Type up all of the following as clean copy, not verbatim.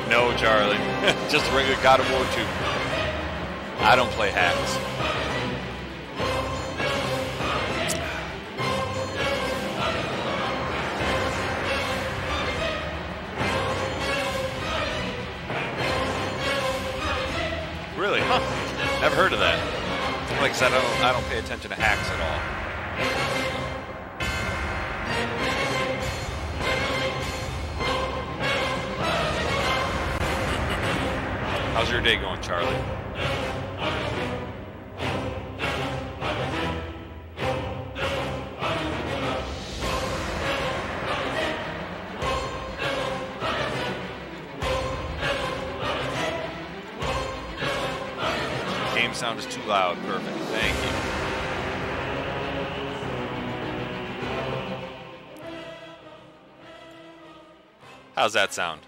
No, Charlie. Just a regular God of War 2. I don't play hacks. Really? Huh. Never heard of that. Like I said, I don't pay attention to hacks at all. How's your day going, Charlie? Game sound is too loud. Perfect. Thank you. How's that sound?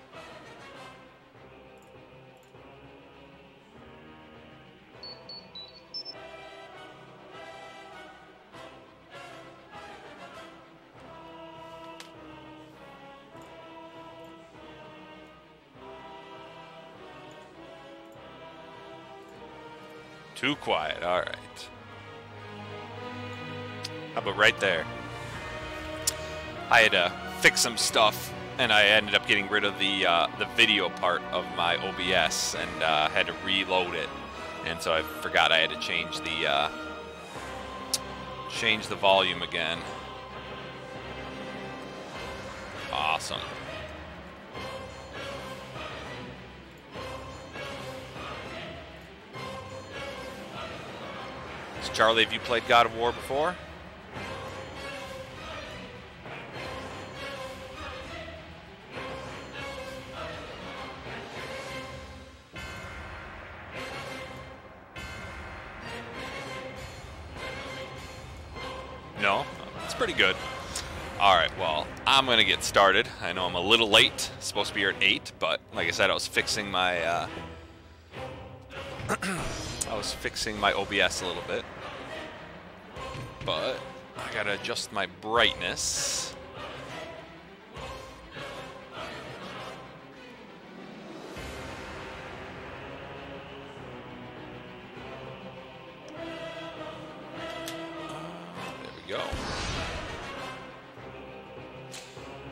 Too quiet. All right. How about right there? I had to fix some stuff, and I ended up getting rid of the video part of my OBS, and had to reload it. And so I forgot I had to change the volume again. Awesome. Charlie, have you played God of War before? No? It's pretty good. Alright, well, I'm going to get started. I know I'm a little late. Supposed to be here at 8, but like I said, I was fixing my OBS a little bit. But I gotta adjust my brightness. There we go.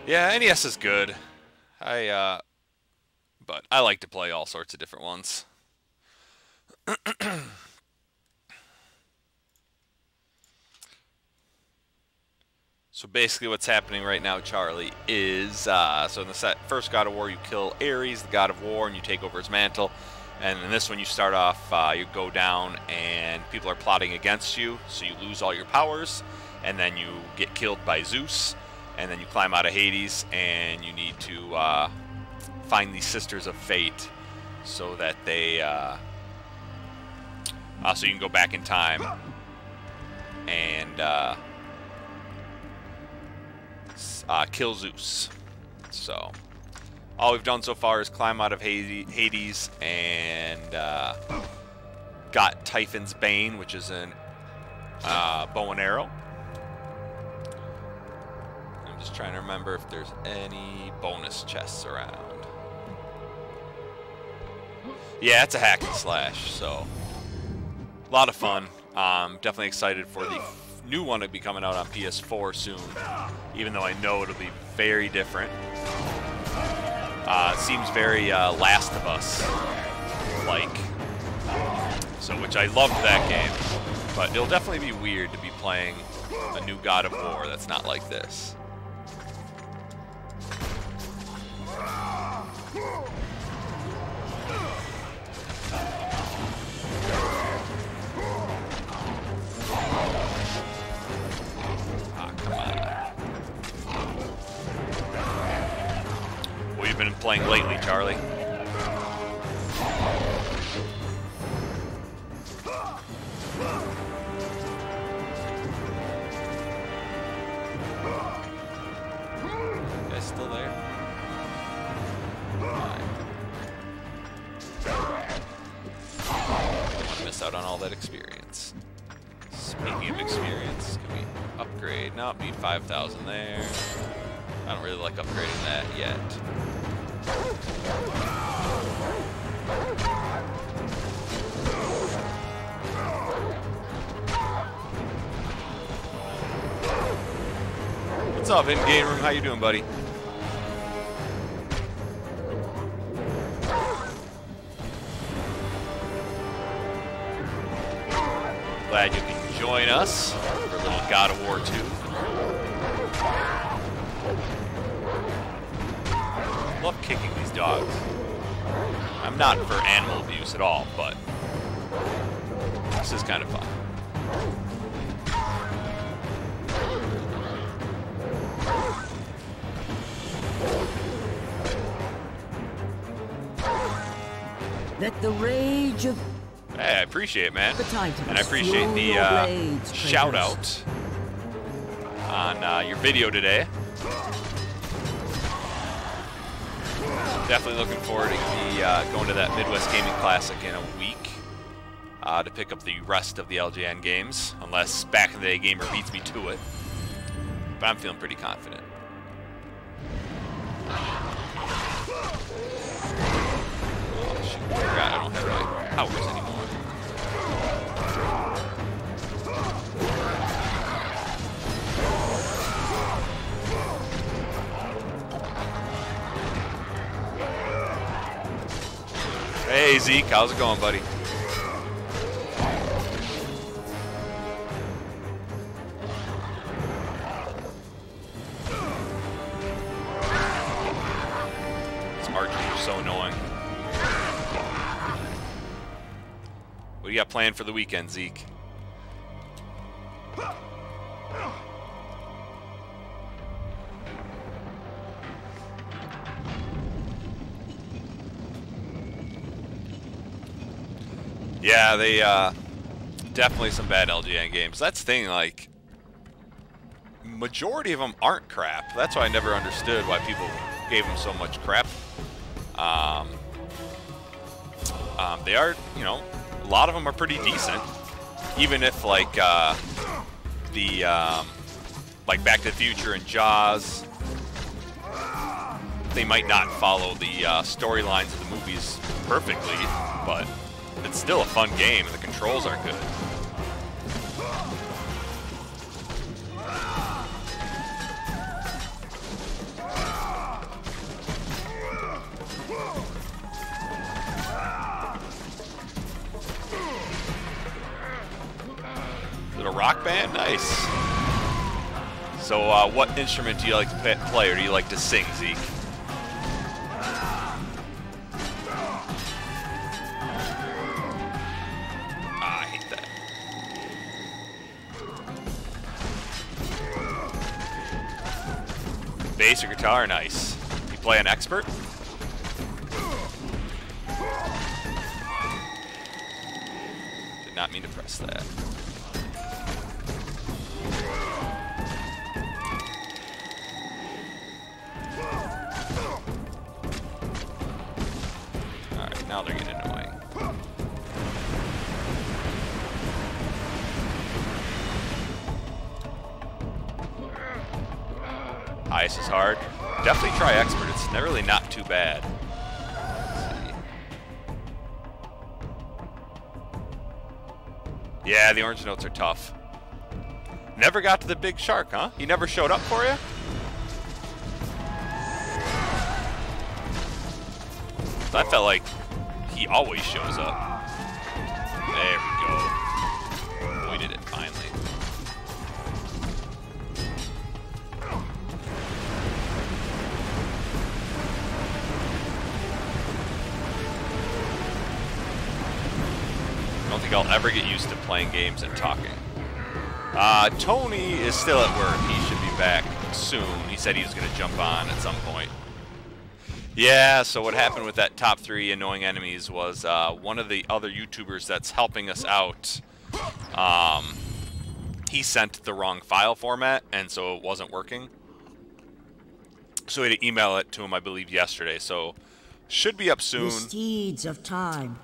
Yeah, NES is good. But I like to play all sorts of different ones. So basically what's happening right now, Charlie, is, so in the first God of War, you kill Ares, the God of War, and you take over his mantle. And in this one, you start off, you go down, and people are plotting against you, so you lose all your powers, and then you get killed by Zeus, and then you climb out of Hades, and you need to find these Sisters of Fate, so that they, so you can go back in time, and, kill Zeus. So all we've done so far is climb out of Hades and got Typhon's Bane, which is an bow and arrow. I'm just trying to remember if there's any bonus chests around. Yeah, it's a hack and slash, so a lot of fun. Definitely excited for the new one to be coming out on PS4 soon, even though I know it'll be very different. It seems very Last of Us like, so which I loved that game, but it'll definitely be weird to be playing a new God of War that's not like this. Been playing lately, Charlie? You guys still there? Don't miss out on all that experience. Speaking of experience, can we upgrade? No, need 5,000 there. I don't really like upgrading that yet. What's up, in game room? How you doing, buddy? Glad you can join us for a little God of War 2. Love kicking these dogs. I'm not for animal abuse at all, but this is kind of fun. Let the rage of Hey, I appreciate it, man. the Titans And I appreciate fuel the your blades, shout traitors. out on your video today. Definitely looking forward to going to that Midwest Gaming Classic in a week to pick up the rest of the LJN games, unless back in the day Gamer beats me to it. But I'm feeling pretty confident. Oh, shoot. I forgot I don't have my powers anymore. Hey Zeke, how's it going, buddy? These archers are so annoying. What do you got planned for the weekend, Zeke? Yeah, they definitely some bad LGN games. That's the thing, like, majority of them aren't crap. That's why I never understood why people gave them so much crap. They are, you know, a lot of them are pretty decent. Even if, like, like Back to the Future and Jaws, they might not follow the storylines of the movies perfectly, but it's still a fun game, and the controls are good. Is it a rock band? Nice. So, what instrument do you like to play, or do you like to sing, Zeke? Bass or guitar, nice. You play an expert? Did not mean to press that. Alright, now they're getting annoying. Ice is hard. Definitely try expert. It's really not too bad. Let's see. Yeah, the orange notes are tough. Never got to the big shark, huh? He never showed up for you? I felt like he always shows up. There we go. Avoided it finally. I don't think I'll ever get used to playing games and talking. Tony is still at work. He should be back soon. He said he was going to jump on at some point. Yeah, so what happened with that top 3 annoying enemies was one of the other YouTubers that's helping us out, he sent the wrong file format, and so it wasn't working. So we had to email it to him, I believe, yesterday. So should be up soon. The steeds of time.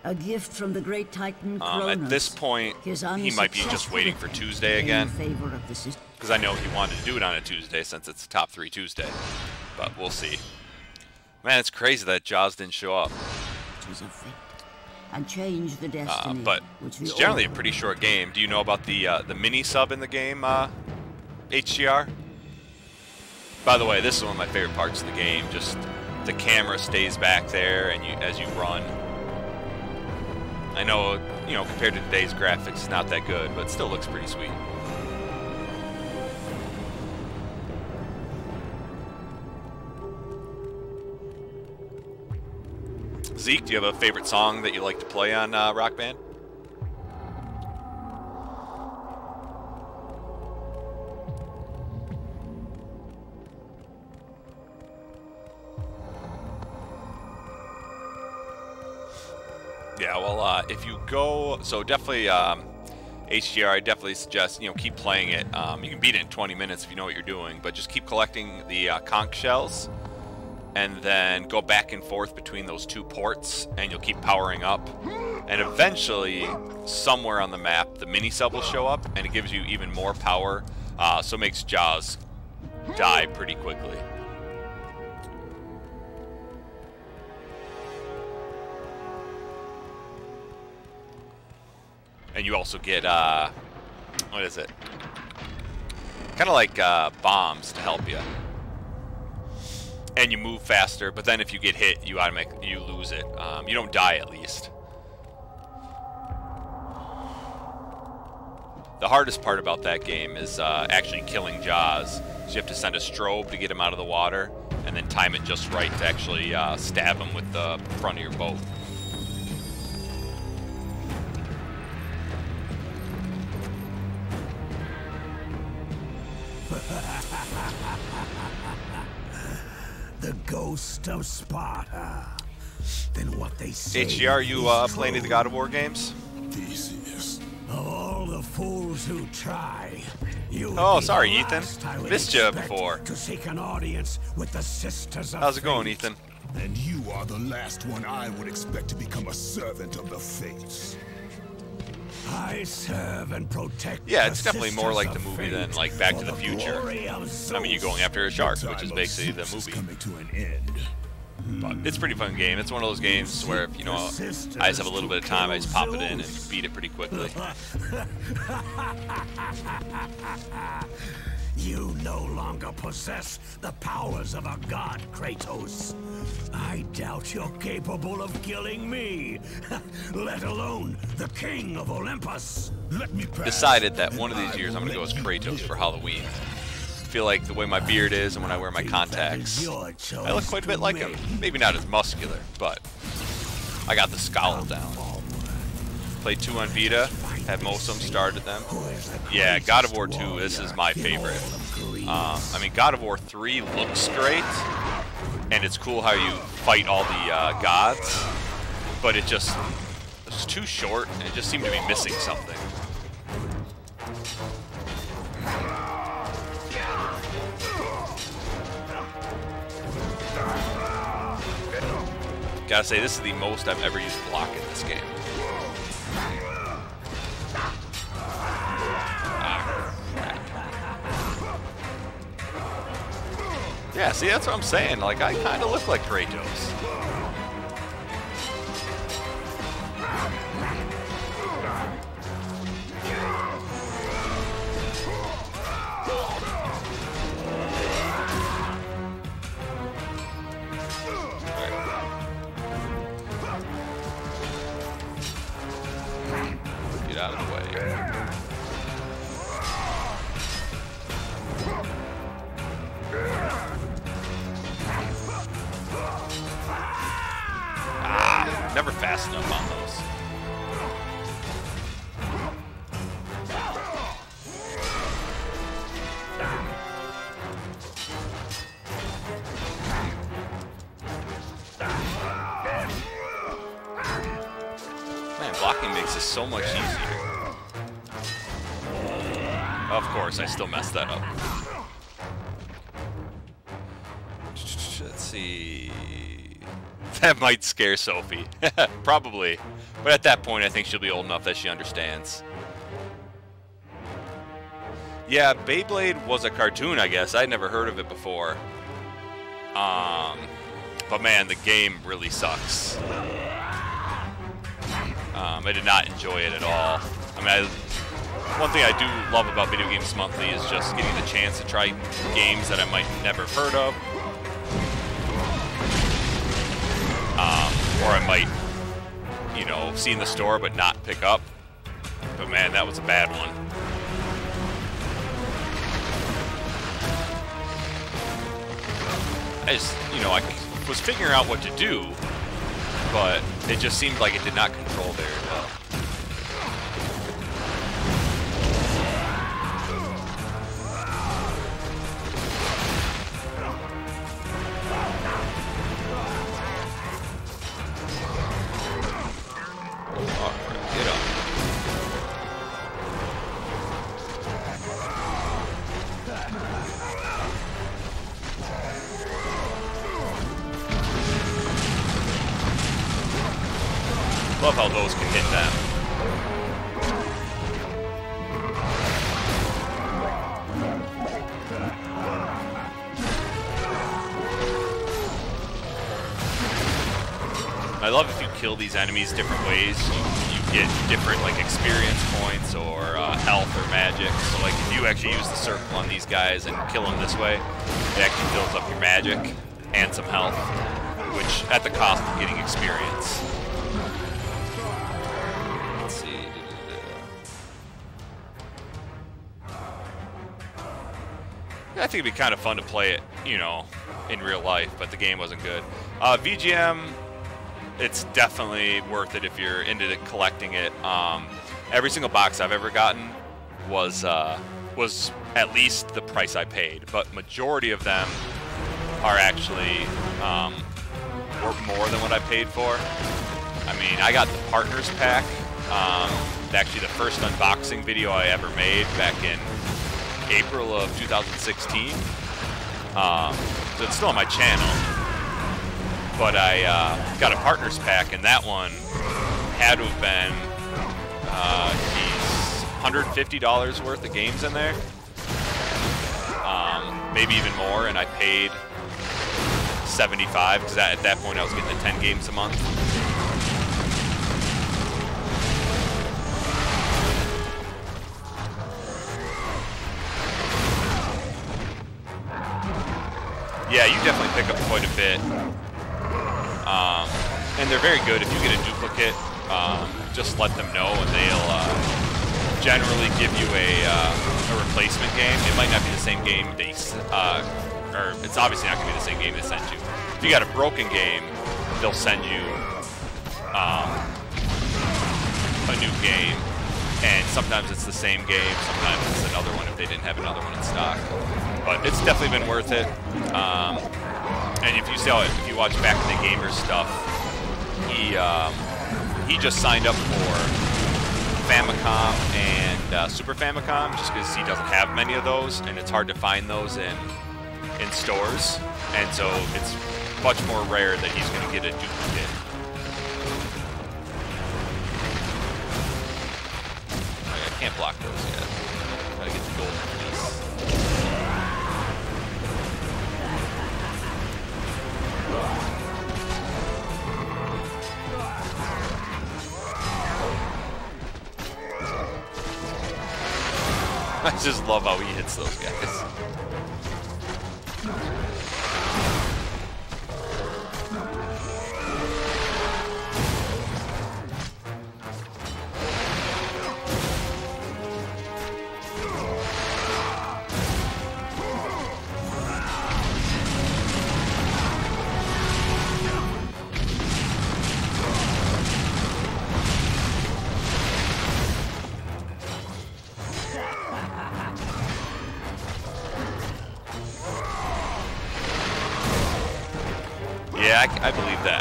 A gift from the great Titan Kronos. At this point, he might be just waiting for Tuesday again. Because I know he wanted to do it on a Tuesday since it's top 3 Tuesday. But we'll see. Man, it's crazy that Jaws didn't show up. And change the destiny, but it's generally a pretty short game. Do you know about the mini sub in the game, HGR? By the way, this is one of my favorite parts of the game. Just the camera stays back there, and as you run. I know, you know, compared to today's graphics, it's not that good, but it still looks pretty sweet. Zeke, do you have a favorite song that you like to play on Rock Band? Yeah, well, if you go, so definitely HDR, I definitely suggest, you know, keep playing it. You can beat it in 20 minutes if you know what you're doing, but just keep collecting the conch shells, and then go back and forth between those two ports, and you'll keep powering up. And eventually, somewhere on the map, the mini sub will show up, and it gives you even more power, so it makes Jaws die pretty quickly. And you also get, what is it? Kind of like bombs to help you. And you move faster, but then if you get hit, you lose it. You don't die, at least. The hardest part about that game is actually killing Jaws. So you have to send a strobe to get him out of the water, and then time it just right to actually stab him with the front of your boat. The ghost of Sparta. Then what they say. HDR, you play any of the God of War games? Theseus. Of all the fools who try, you. Oh, sorry, Ethan. Missed you before. To seek an audience with the Sisters of How's it going, Fate. Ethan? And you are the last one I would expect to become a servant of the Fates. I serve and protect. Yeah, it's the definitely more Sisters like the of movie than Fate like Back to for the Future. glory of I mean, you're Zeus. going after a shark, The which is time of basically the Zeus is movie. coming to an end. But it's a pretty fun game. It's one of those games where, if, you know, I just have a little bit of time, I just pop it in and beat it pretty quickly. You no longer possess the powers of a god, Kratos. I doubt you're capable of killing me, let alone the king of Olympus. Let me pass. Decided that one of and these I years I'm will going to go as let you Kratos live. for Halloween. I feel like the way my beard is and when I wear my contacts, I look quite a bit like him. Maybe not as muscular, but I got the scowl down. Played 2 on Vita, had most of them, started them. Yeah, God of War 2, this is my favorite. I mean, God of War 3 looks great, and it's cool how you fight all the gods, but it's too short, and it just seemed to be missing something. Gotta say, this is the most I've ever used block in this game. Yeah, see, that's what I'm saying. Like, I kind of look like Kratos. Get out of the way. Never fast enough on those. Man, blocking makes this so much easier. Of course, I still messed that up. Let's see. That might scare Sophie. Probably. But at that point, I think she'll be old enough that she understands. Yeah, Beyblade was a cartoon, I guess. I'd never heard of it before. But man, the game really sucks. I did not enjoy it at all. I mean, one thing I do love about Video Games Monthly is just getting the chance to try games that I might never have heard of. Or I might, you know, see in the store but not pick up. But man, that was a bad one. I just, you know, I was figuring out what to do, but it just seemed like it did not control very well. Love how those can hit them. I love if you kill these enemies different ways, you get different like experience points or health or magic. So like if you actually use the circle on these guys and kill them this way, it actually builds up your magic and some health, which at the cost of getting experience. I think it'd be kind of fun to play it, you know, in real life, but the game wasn't good. VGM, it's definitely worth it if you're into collecting it. Every single box I've ever gotten was at least the price I paid, but majority of them are actually worth more than what I paid for. I mean, I got the Partners Pack, actually the first unboxing video I ever made back in April of 2016. So it's still on my channel, but I got a Partners Pack, and that one had to have been $150 worth of games in there, maybe even more, and I paid $75 because at that point I was getting the 10 games a month. Yeah, you definitely pick up quite a bit, and they're very good. If you get a duplicate, just let them know, and they'll generally give you a replacement game. It might not be the same game or it's obviously not going to be the same game they sent you. If you got a broken game, they'll send you a new game, and sometimes it's the same game, sometimes it's another one if they didn't have another one in stock. But it's definitely been worth it. And if you saw it, if you watch Back in the Gamer stuff, he just signed up for Famicom and Super Famicom just because he doesn't have many of those, and it's hard to find those in stores. And so it's much more rare that he's going to get a duplicate. I can't block those yet. Gotta get the golden piece. I just love how he hits those guys. Yeah, I believe that.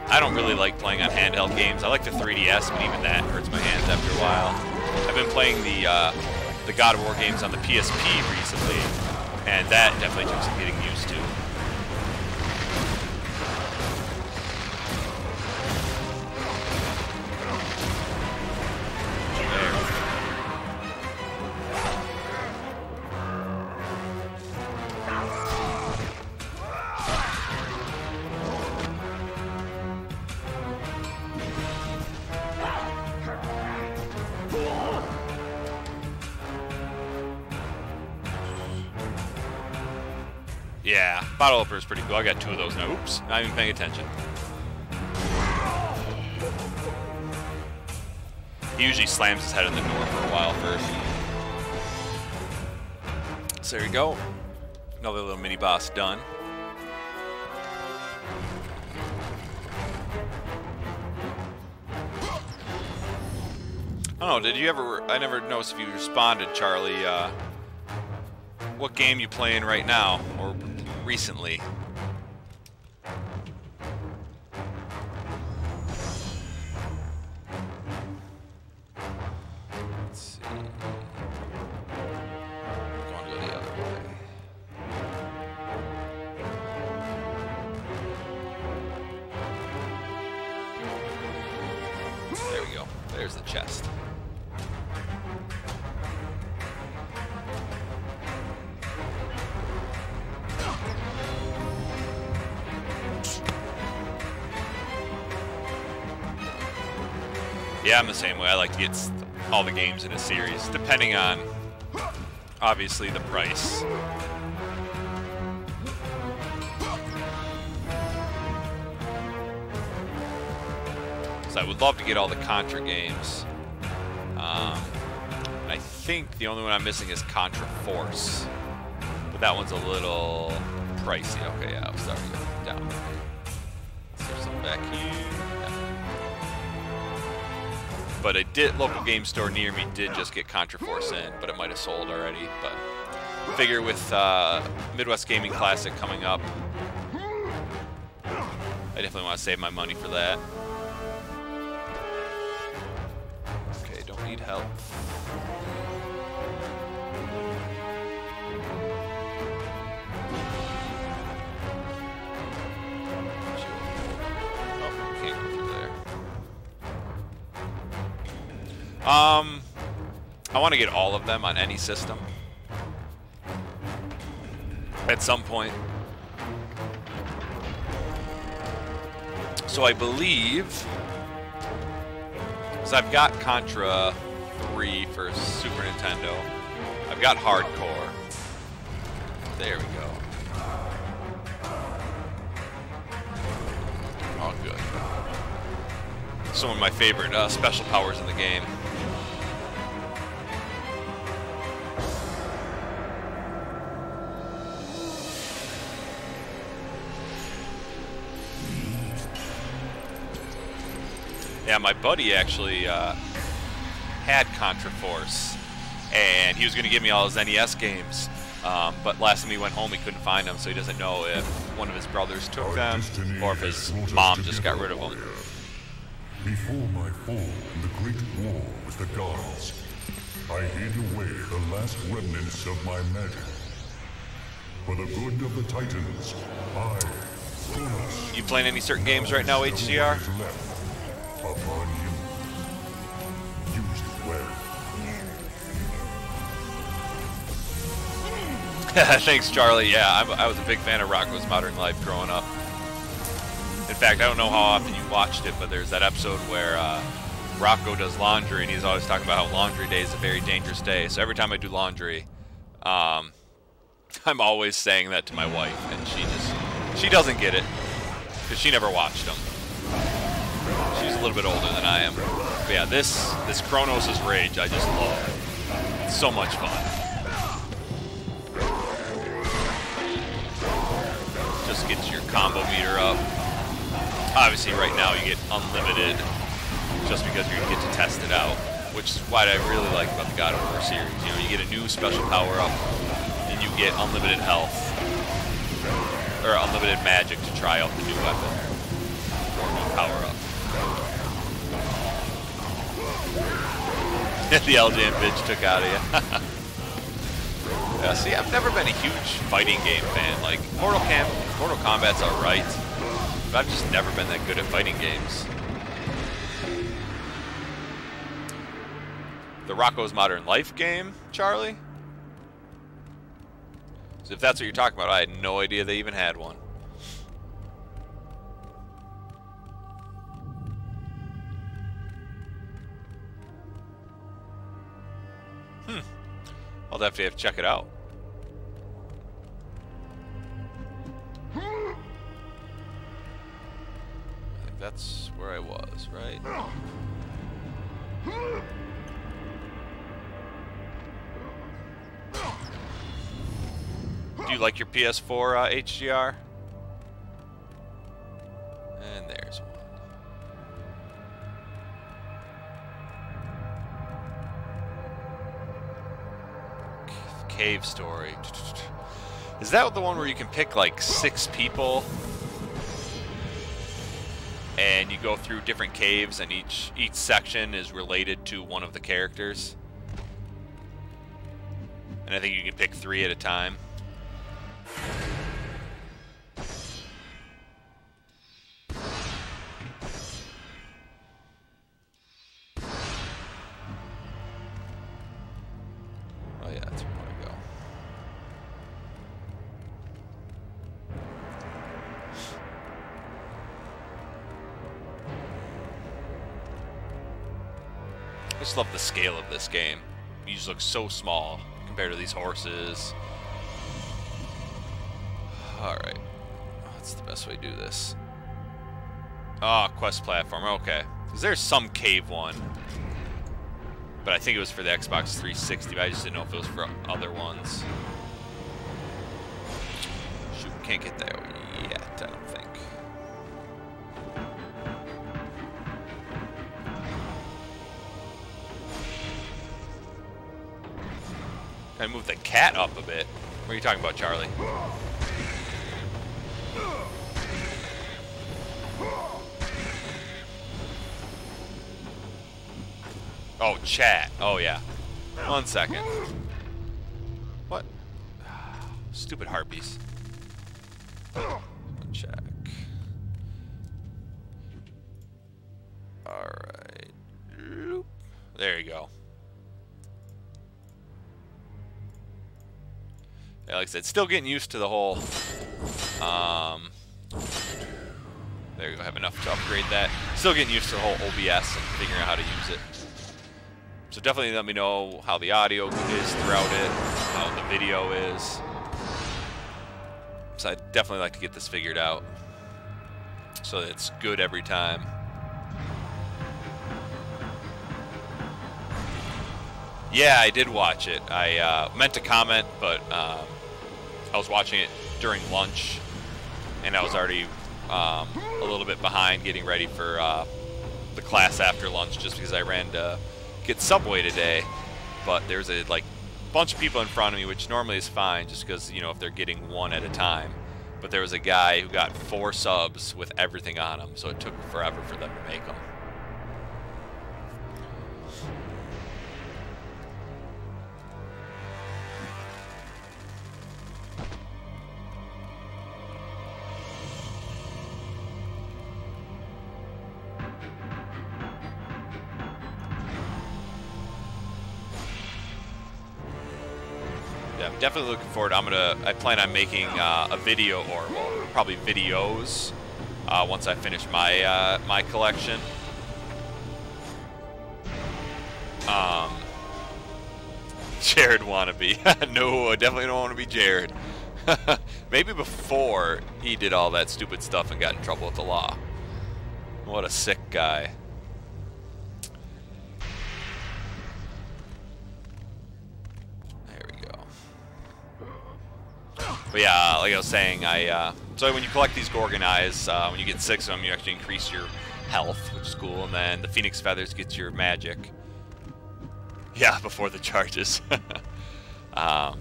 I don't really like playing on handheld games. I like the 3DS, but even that hurts my hands after a while. I've been playing the God of War games on the PSP recently, and that definitely took some getting used to. Yeah, bottle opener is pretty cool. I got 2 of those now. Oops, not even paying attention. He usually slams his head in the door for a while first. So there you go. Another little mini boss done. I don't know, did you ever... I never noticed if you responded, Charlie. What game you playing right now, or recently? Let's see. I'm going to go the other way. There we go. There's the chest. Yeah, I'm the same way. I like to get all the games in a series, depending on, obviously, the price. So I would love to get all the Contra games. I think the only one I'm missing is Contra Force. But that one's a little pricey. Okay, yeah, I'll start down. Is there something back here? But a local game store near me did just get Contra Force in, but it might have sold already. But I figure with Midwest Gaming Classic coming up, I definitely want to save my money for that. Okay, don't need help. Oh, can't go through there. I want to get all of them on any system at some point. So I believe, because I've got Contra 3 for Super Nintendo. I've got Hardcore. There we go. All good. Some of my favorite special powers in the game. Yeah, my buddy actually had Contra Force, and he was going to give me all his NES games, but last time he went home he couldn't find them, so he doesn't know if one of his brothers took them or if his mom just got rid of them. Before my fall in the great war with the gods, I hid away the last remnants of my magic. For the good of the Titans, I, Kronos, You playing any certain games right now, HCR? upon you. Use it well. Thanks, Charlie. Yeah, I was a big fan of Rocko's Modern Life growing up. In fact, I don't know how often you watched it, but there's that episode where Rocko does laundry, and he's always talking about how laundry day is a very dangerous day. So every time I do laundry, I'm always saying that to my wife, and she doesn't get it because she never watched them. She's a little bit older than I am. But yeah, this Kronos' Rage I just love. It's so much fun. Just gets your combo meter up. Obviously right now you get unlimited just because you're going to get to test it out, which is what I really like about the God of War series. You know, you get a new special power up and you get unlimited health or unlimited magic to try out the new weapon or new power up. The LJN bitch took out of you. Yeah, see, I've never been a huge fighting game fan. Like, Mortal Kombat's alright, but I've just never been that good at fighting games. The Rocko's Modern Life game, Charlie? So if that's what you're talking about, I had no idea they even had one. I'll definitely have to check it out. is where I was, right? Do you like your PS4 HDR? And there's one. Cave story. Is that the one where you can pick like 6 people and you go through different caves and each section is related to one of the characters? And I think you can pick 3 at a time. Oh yeah, that's where I want to go. I just love the scale of this game. You just look so small compared to these horses. Alright. What's the best way to do this? Ah, quest platform. Okay. Because there's some cave one. But I think it was for the Xbox 360, but I just didn't know if it was for other ones. Shoot, can't get there yet, I don't think. Can I move the cat up a bit? What are you talking about, Charlie? Oh, chat. Oh, yeah. 1 second. What? Stupid harpies. Check. Alright. There you go. Yeah, like I said, still getting used to the whole... there you go. Have enough to upgrade that. Still getting used to the whole OBS and figuring out how to use it. So definitely let me know how the audio is throughout it, how the video is. So I'd definitely like to get this figured out so that it's good every time. Yeah, I did watch it. I meant to comment, but I was watching it during lunch, and I was already a little bit behind getting ready for the class after lunch just because I ran to get Subway today, but there's a bunch of people in front of me, which normally is fine just because, you know, if they're getting one at a time, but there was a guy who got 4 subs with everything on them, so it took forever for them to make them. I'm definitely looking forward. I plan on making a video, or well, probably videos, once I finish my my collection. Jared wannabe. No, I definitely don't want to be Jared. Maybe before he did all that stupid stuff and got in trouble with the law. What a sick guy. But yeah, like I was saying, so when you collect these Gorgon Eyes, when you get 6 of them, you actually increase your health, which is cool, and then the Phoenix Feathers gets your magic. Yeah, before the charges. But I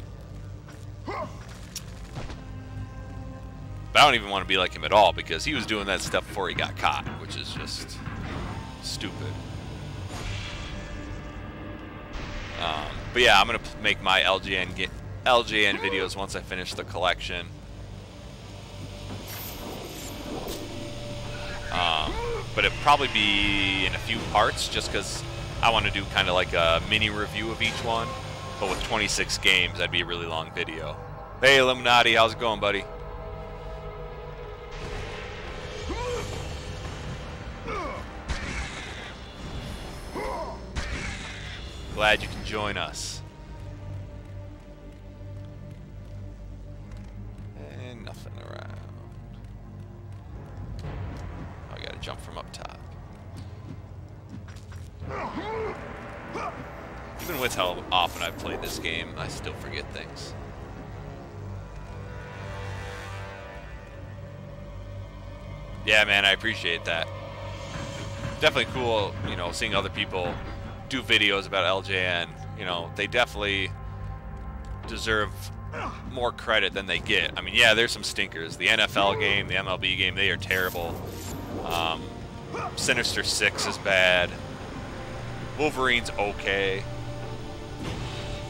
don't even want to be like him at all, because he was doing that stuff before he got caught, which is just stupid. But yeah, I'm going to make my LJN videos once I finish the collection. But it'll probably be in a few parts just because I want to do kind of like a mini review of each one. But with 26 games, that'd be a really long video. Hey, Illuminati, how's it going, buddy? Glad you can join us. And nothing around. Oh, I gotta jump from up top. Even with how often I've played this game, I still forget things. Yeah, man, I appreciate that. Definitely cool, you know, seeing other people do videos about LJN. You know, they definitely deserve more credit than they get. I mean, yeah, there's some stinkers. The NFL game, the MLB game, they are terrible. Sinister Six is bad. Wolverine's okay.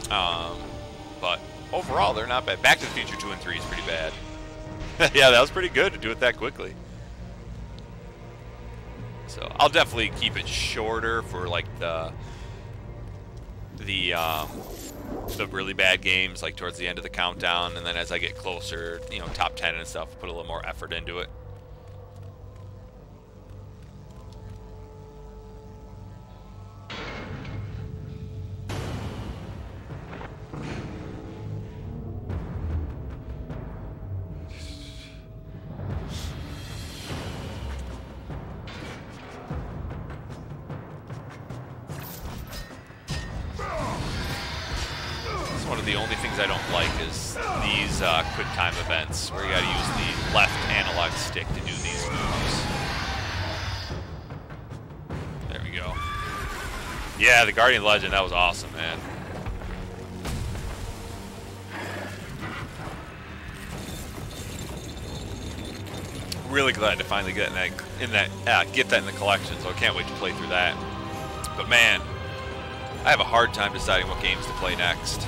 But overall, they're not bad. Back to the Future 2 and 3 is pretty bad. Yeah, that was pretty good to do it that quickly. So I'll definitely keep it shorter for like the really bad games, like towards the end of the countdown, and then as I get closer, you know, top 10 and stuff, put a little more effort into it. One of the only things I don't like is these quick time events where you gotta use the left analog stick to do these moves. There we go. Yeah, the Guardian Legend, that was awesome, man. Really glad to finally get that in the collection, so I can't wait to play through that. But man, I have a hard time deciding what games to play next.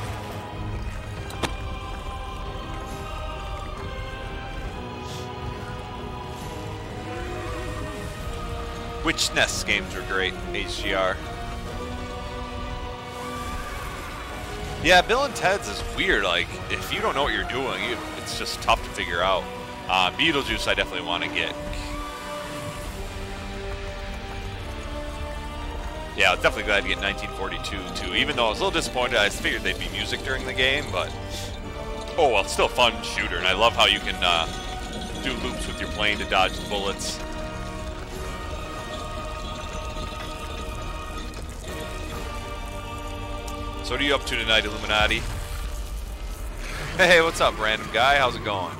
Which SNES games are great, HGR. Yeah, Bill and Ted's is weird. Like, if you don't know what you're doing, it's just tough to figure out. Beetlejuice I definitely want to get. Yeah, I'm definitely glad to get 1942 too, even though I was a little disappointed. I figured they'd be music during the game, but oh well, it's still a fun shooter, and I love how you can do loops with your plane to dodge the bullets. So what are you up to tonight, Illuminati? Hey, what's up, random guy? How's it going?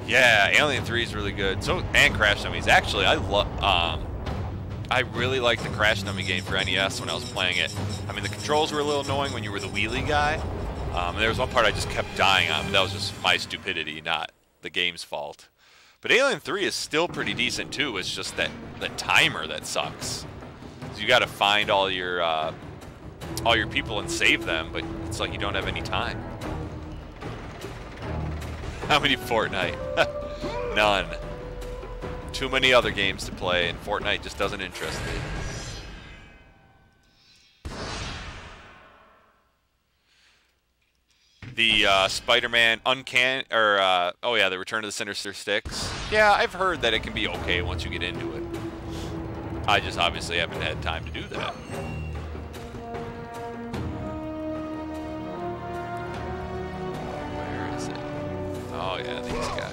Yeah, Alien 3 is really good. So and Crash Dummies. Actually, I really liked the Crash Dummy game for NES when I was playing it. I mean, the controls were a little annoying when you were the wheelie guy. And there was one part I just kept dying on, but that was just my stupidity, not the game's fault. But Alien 3 is still pretty decent too. It's just that the timer that sucks. So you got to find all your people and save them, but it's like you don't have any time. How many Fortnite? None. Too many other games to play, and Fortnite just doesn't interest me. The Spider-Man oh yeah, the Return of the Sinister Six. Yeah, I've heard that it can be okay once you get into it. I just obviously haven't had time to do that. Where is it? Oh yeah, these guys.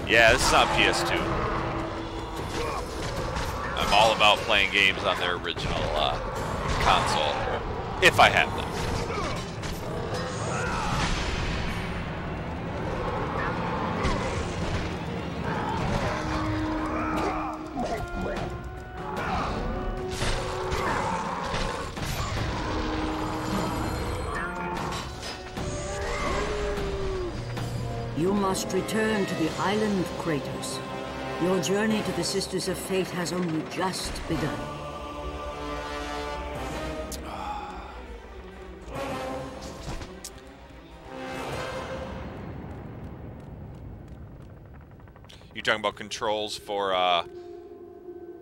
Yeah, this is on PS2. I'm all about playing games on their original console, if I have them. You must return to the island, Kratos. Your journey to the Sisters of Fate has only just begun. You talking about controls for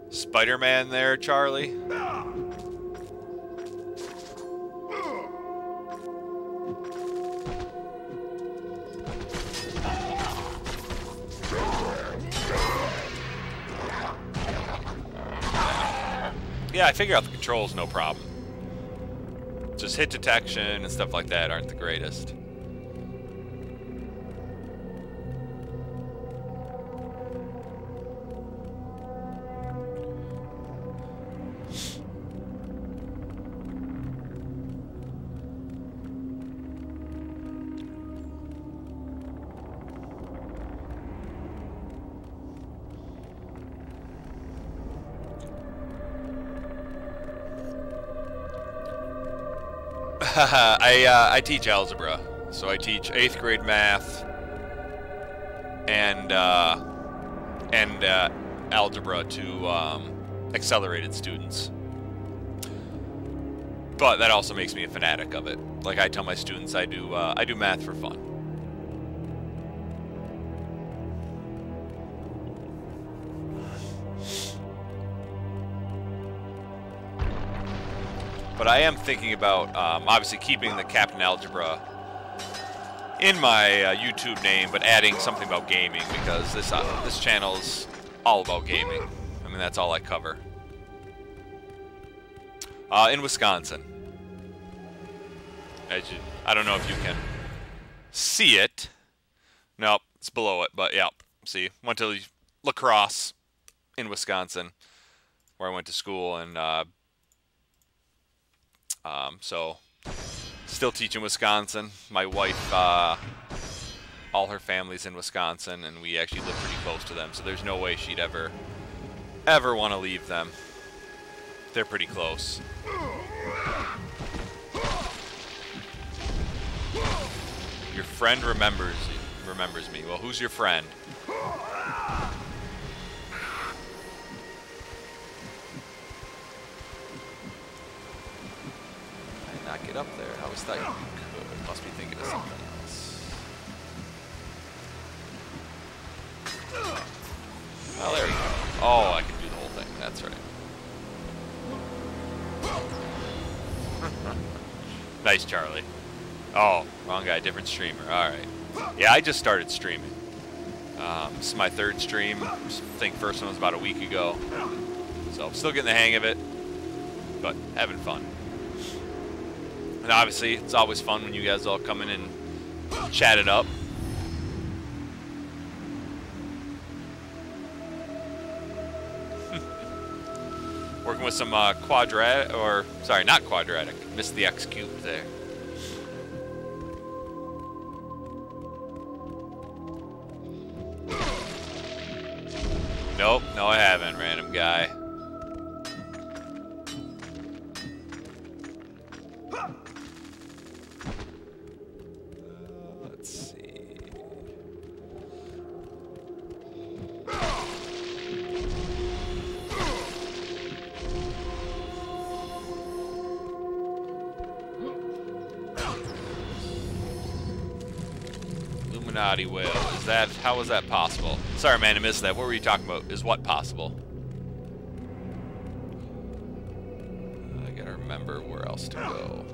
Spider-Man there, Charlie? Yeah, I figure out the controls, no problem. Just hit detection and stuff like that aren't the greatest. I teach algebra, so I teach 8th grade math and algebra to accelerated students. But that also makes me a fanatic of it. Like I tell my students, I do math for fun. But I am thinking about, obviously, keeping the Captain Algebra in my YouTube name, but adding something about gaming, because this channel is all about gaming. I mean, that's all I cover. In Wisconsin. I don't know if you can see it. Nope, it's below it, but yeah. See, went to La Crosse in Wisconsin, where I went to school, and so, still teach in Wisconsin. My wife, all her family's in Wisconsin, and we actually live pretty close to them, so there's no way she'd ever want to leave them. They're pretty close. Your friend remembers me. Well, who's your friend? Not get up there. I always thought you could. Must be thinking of something else. Oh, there you go. Oh, I can do the whole thing. That's right. Nice, Charlie. Oh, wrong guy. Different streamer. All right. Yeah, I just started streaming. This is my 3rd stream. I think first one was about a week ago. So I'm still getting the hang of it, but having fun. And obviously, it's always fun when you guys all come in and chat it up. Working with some quadratic, or sorry, not quadratic. Missed the X cube there. Nope, no I haven't, random guy. Let's see. Illuminati whale. Is that, how is that possible? Sorry man, I missed that. What were you talking about? Is what possible? I gotta remember where else to go.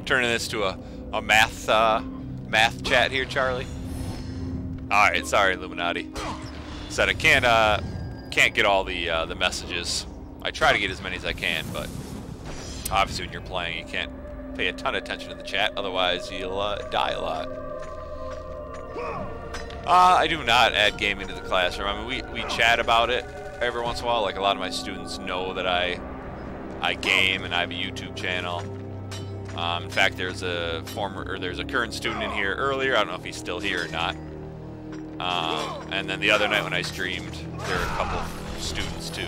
Turning this to a math chat here, Charlie. All right, sorry, Illuminati. Said I can't get all the messages. I try to get as many as I can, but obviously when you're playing, you can't pay a ton of attention to the chat. Otherwise, you'll die a lot. I do not add gaming to the classroom. I mean, we chat about it every once in a while. Like a lot of my students know that I game and I have a YouTube channel. In fact, there's a current student in here earlier. I don't know if he's still here or not. And then the other night when I streamed, there were a couple of students too.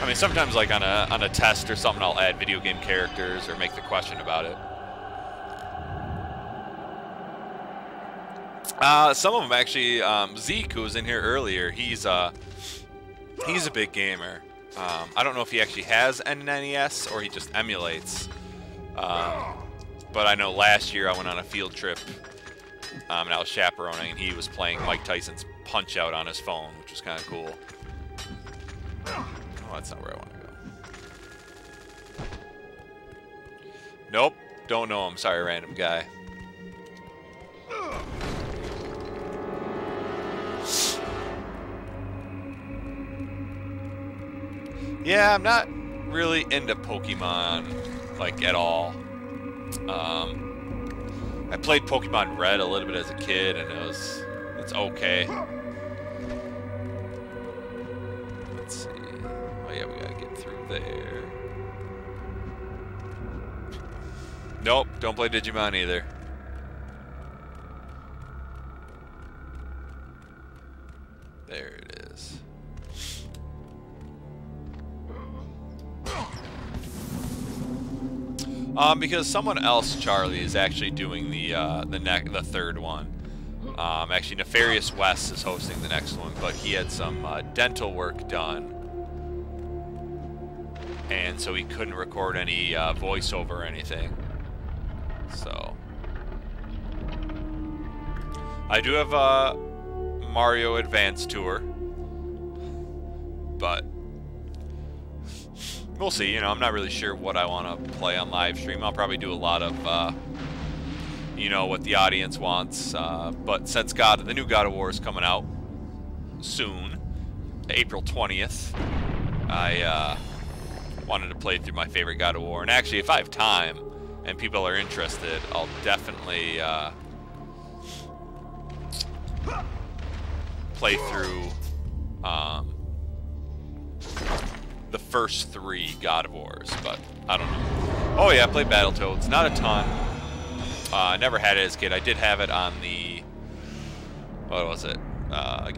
I mean, sometimes like on a test or something, I'll add video game characters or make the question about it. Some of them actually. Zeke, who was in here earlier, he's a big gamer. I don't know if he actually has an NES or he just emulates. But I know last year I went on a field trip, and I was chaperoning, and he was playing Mike Tyson's Punch-Out on his phone, which was kind of cool. Oh, that's not where I want to go. Nope, don't know him. Sorry, random guy. Yeah, I'm not really into Pokemon, like, at all. I played Pokemon Red a little bit as a kid, and it's okay. Let's see. Oh yeah, we gotta get through there. Nope, don't play Digimon either. There it is. Because someone else, Charlie, is actually doing the third one. Actually, Nefarious West is hosting the next one, but he had some dental work done, and so he couldn't record any voiceover or anything. So I do have a Mario Advance Tour, but we'll see. You know, I'm not really sure what I want to play on live stream. I'll probably do a lot of, you know, what the audience wants. But since the new God of War is coming out soon, April 20th, I wanted to play through my favorite God of War. And actually, if I have time and people are interested, I'll definitely play through the first 3 God of Wars, but I don't know. Oh yeah, I played Battletoads. Not a ton. I never had it as a kid. I did have it on the, what was it?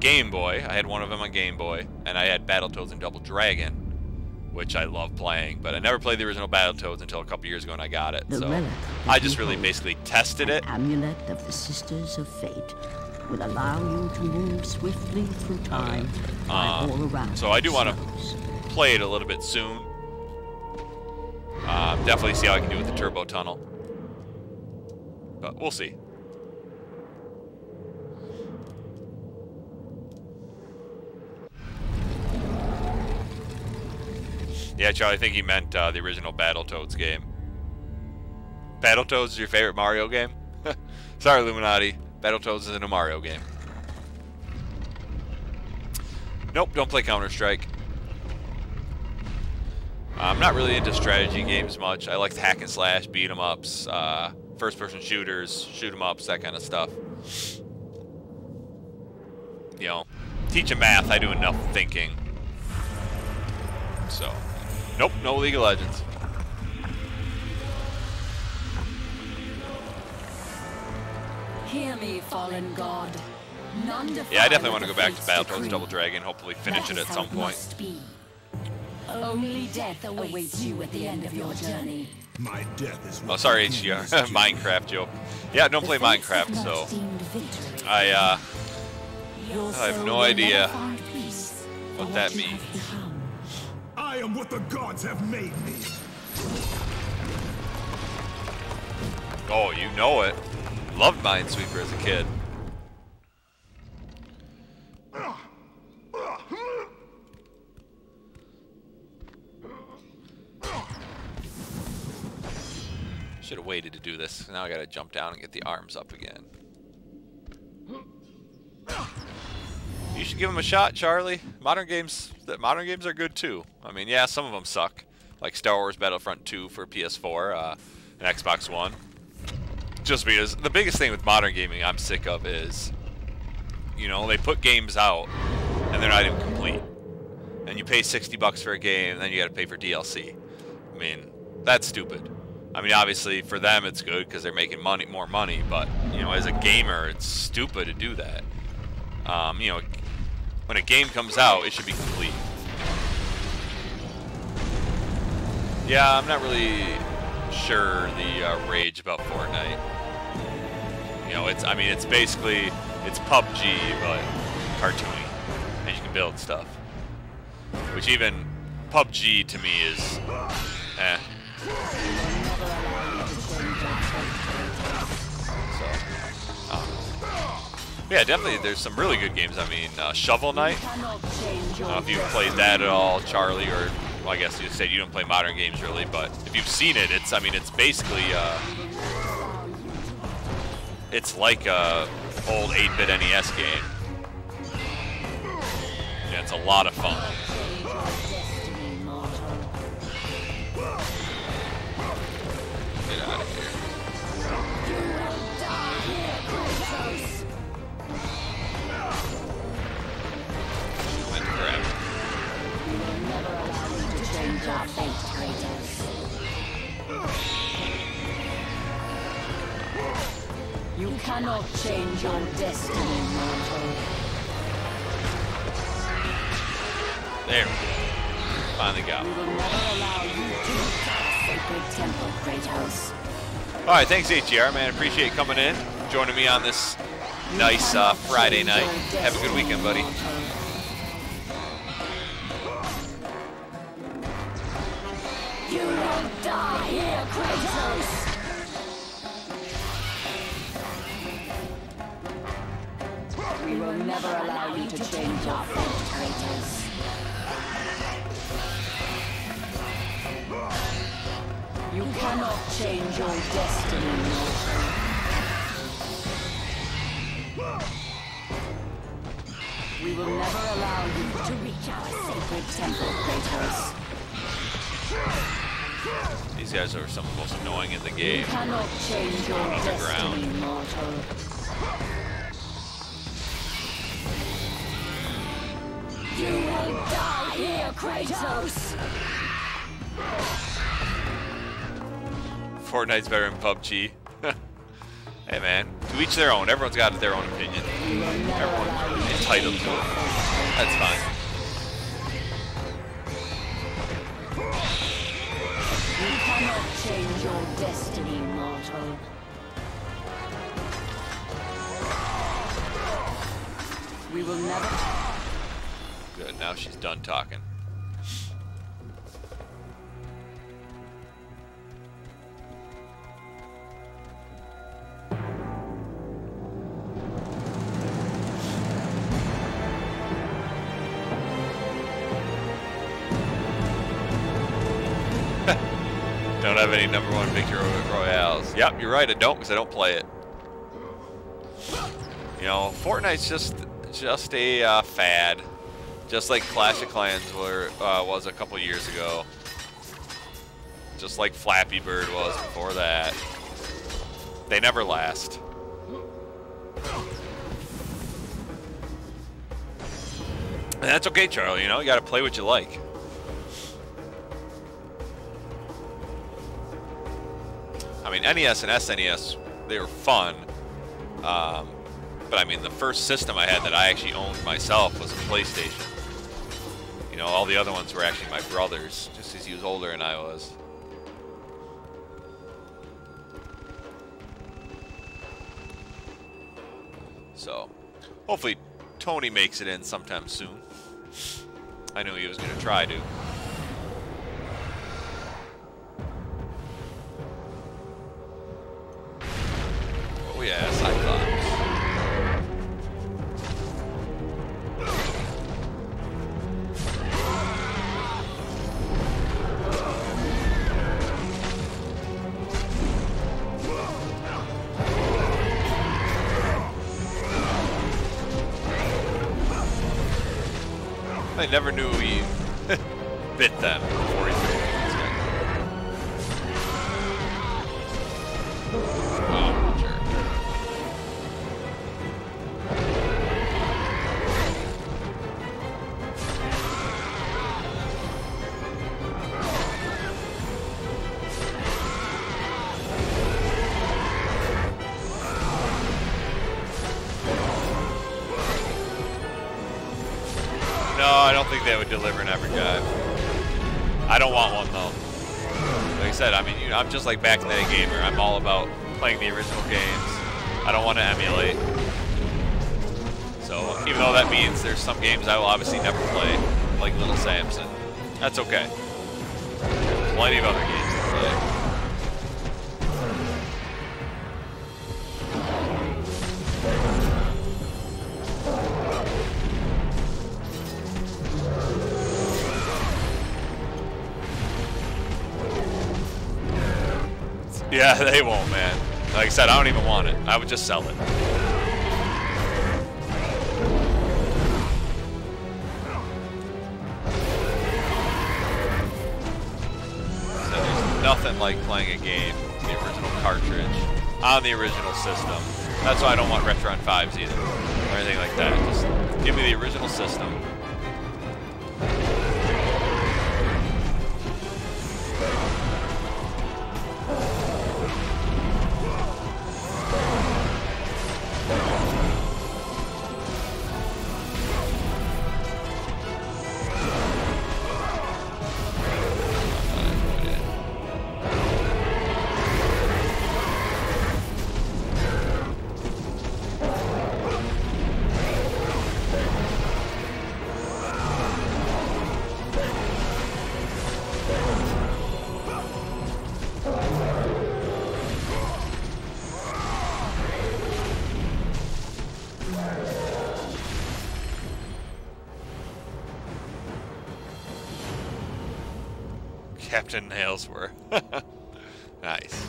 Game Boy. I had one of them on Game Boy, and I had Battletoads and Double Dragon, which I love playing, but I never played the original Battletoads until a couple years ago, and I got it. So I just really basically tested it. Amulet of the Sisters of Fate will allow you to move swiftly through time all around. So I do want to play it a little bit soon. Definitely see how I can do with the turbo tunnel, but we'll see. Yeah, Charlie, I think he meant the original Battletoads game. Battletoads is your favorite Mario game? Sorry, Illuminati. Battletoads isn't a Mario game. Nope, don't play Counter-Strike. I'm not really into strategy games much. I like hack and slash, beat 'em ups, first-person shooters, shoot 'em ups, that kind of stuff. You know, teaching math, I do enough thinking. So, nope, no League of Legends. Hear me, fallen god. Yeah, I definitely want to go back to Battletoads Double Dragon, hopefully finish it at some point. Only death awaits you at the end of your journey. My death is Oh, sorry, HDR. Minecraft joke. Yeah, don't play Minecraft, so I have no idea what that means. I am what the gods have made me. Oh, you know it. Loved Minesweeper as a kid. Should have waited to do this. Now I gotta jump down and get the arms up again. You should give them a shot, Charlie. Modern games are good too. I mean, yeah, some of them suck, like Star Wars Battlefront 2 for PS4 and Xbox One. Just because the biggest thing with modern gaming I'm sick of is, you know, they put games out and they're not even complete, and you pay $60 for a game and then you got to pay for DLC. I mean, that's stupid. I mean, obviously for them it's good because they're making more money, but you know, as a gamer, it's stupid to do that. You know, when a game comes out, it should be complete. Yeah, I'm not really sure the rage about Fortnite. You know, it's basically, it's PUBG, but cartoony, and you can build stuff. Which even PUBG to me is, eh. So, yeah, definitely. There's some really good games. I mean, Shovel Knight. I don't know if you've played that at all, Charlie, or well, I guess you said you don't play modern games really, but if you've seen it, it's basically it's like a old 8-bit NES game. Yeah, it's a lot of fun. Get out of here. Went to grab it. Change our fate, Kratos. You cannot change your destiny, mortal. There we go. Finally got We it. will never allow you to reach our sacred temple, Kratos. Alright, thanks HGR, man. Appreciate you coming in, joining me on this nice Friday night. Have a good weekend, buddy. You will die here, Kratos! We will never allow you to change our fate, Kratos. You cannot change your destiny, mortal. We will never allow you to reach our sacred temple, Kratos. These guys are some of the most annoying in the game. You cannot change your On the destiny, ground. mortal. You will die here, Kratos! Fortnite's better than PUBG. Hey man, to each their own. Everyone's got their own opinion. Everyone's entitled to it. That's fine. You cannot change your destiny, mortal. We will never... Good, now she's done talking. Don't have any #1 victory royales. Yep, you're right. I don't, because I don't play it. You know, Fortnite's just a fad, just like Clash of Clans was a couple years ago. Just like Flappy Bird was before that. They never last. And that's okay, Charlie. You know, you got to play what you like. I mean, NES and SNES, they were fun. But I mean, the first system I had that I actually owned myself was a PlayStation. You know, all the other ones were actually my brother's, just because he was older than I was. So, hopefully Tony makes it in sometime soon. I knew he was going to try to. Oh yeah, Cyclops. I never knew he bit them before he threw it. Oh, jerk. No, I don't think they would deliver an Everguide. I don't want one though. Like I said, I mean, you know, I'm just like back in the day gamer. I'm all about playing the original games. I don't want to emulate. So even though that means there's some games I will obviously never play, like Little Samson, that's okay. There's plenty of other games to play. Yeah, they won't, man. Like I said, I don't even want it. I would just sell it. So there's nothing like playing a game with the original cartridge on the original system. That's why I don't want Retron 5s either, or anything like that. Just give me the original system. Captain Nails were. Nice.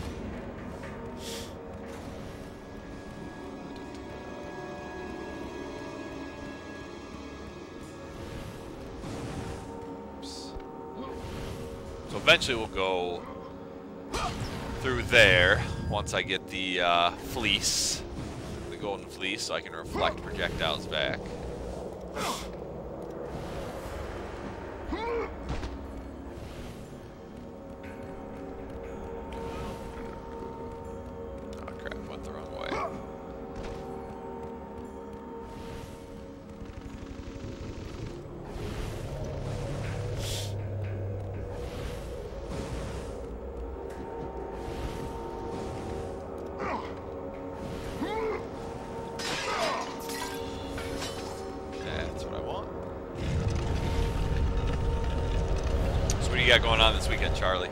Oops. So eventually we'll go through there once I get the fleece, the golden fleece, so I can reflect projectiles back. What do you got going on this weekend, Charlie?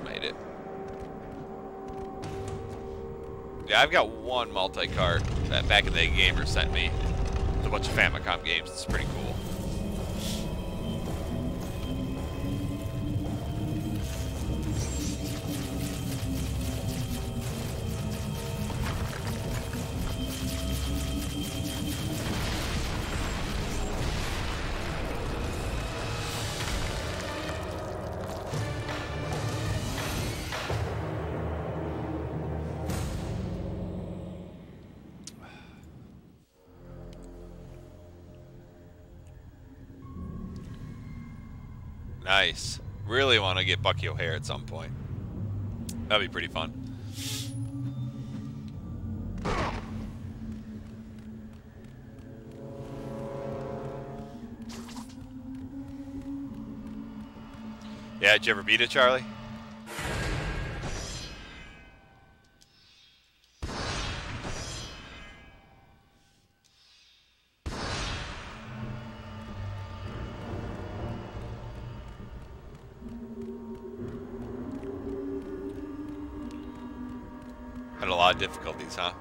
Made it. Yeah, I've got one multi-cart that back in the day gamer sent me with a bunch of Famicom games. It's pretty cool. Nice. Really want to get Bucky O'Hare at some point. That'd be pretty fun. Yeah, did you ever beat it, Charlie? Had a lot of difficulties, huh?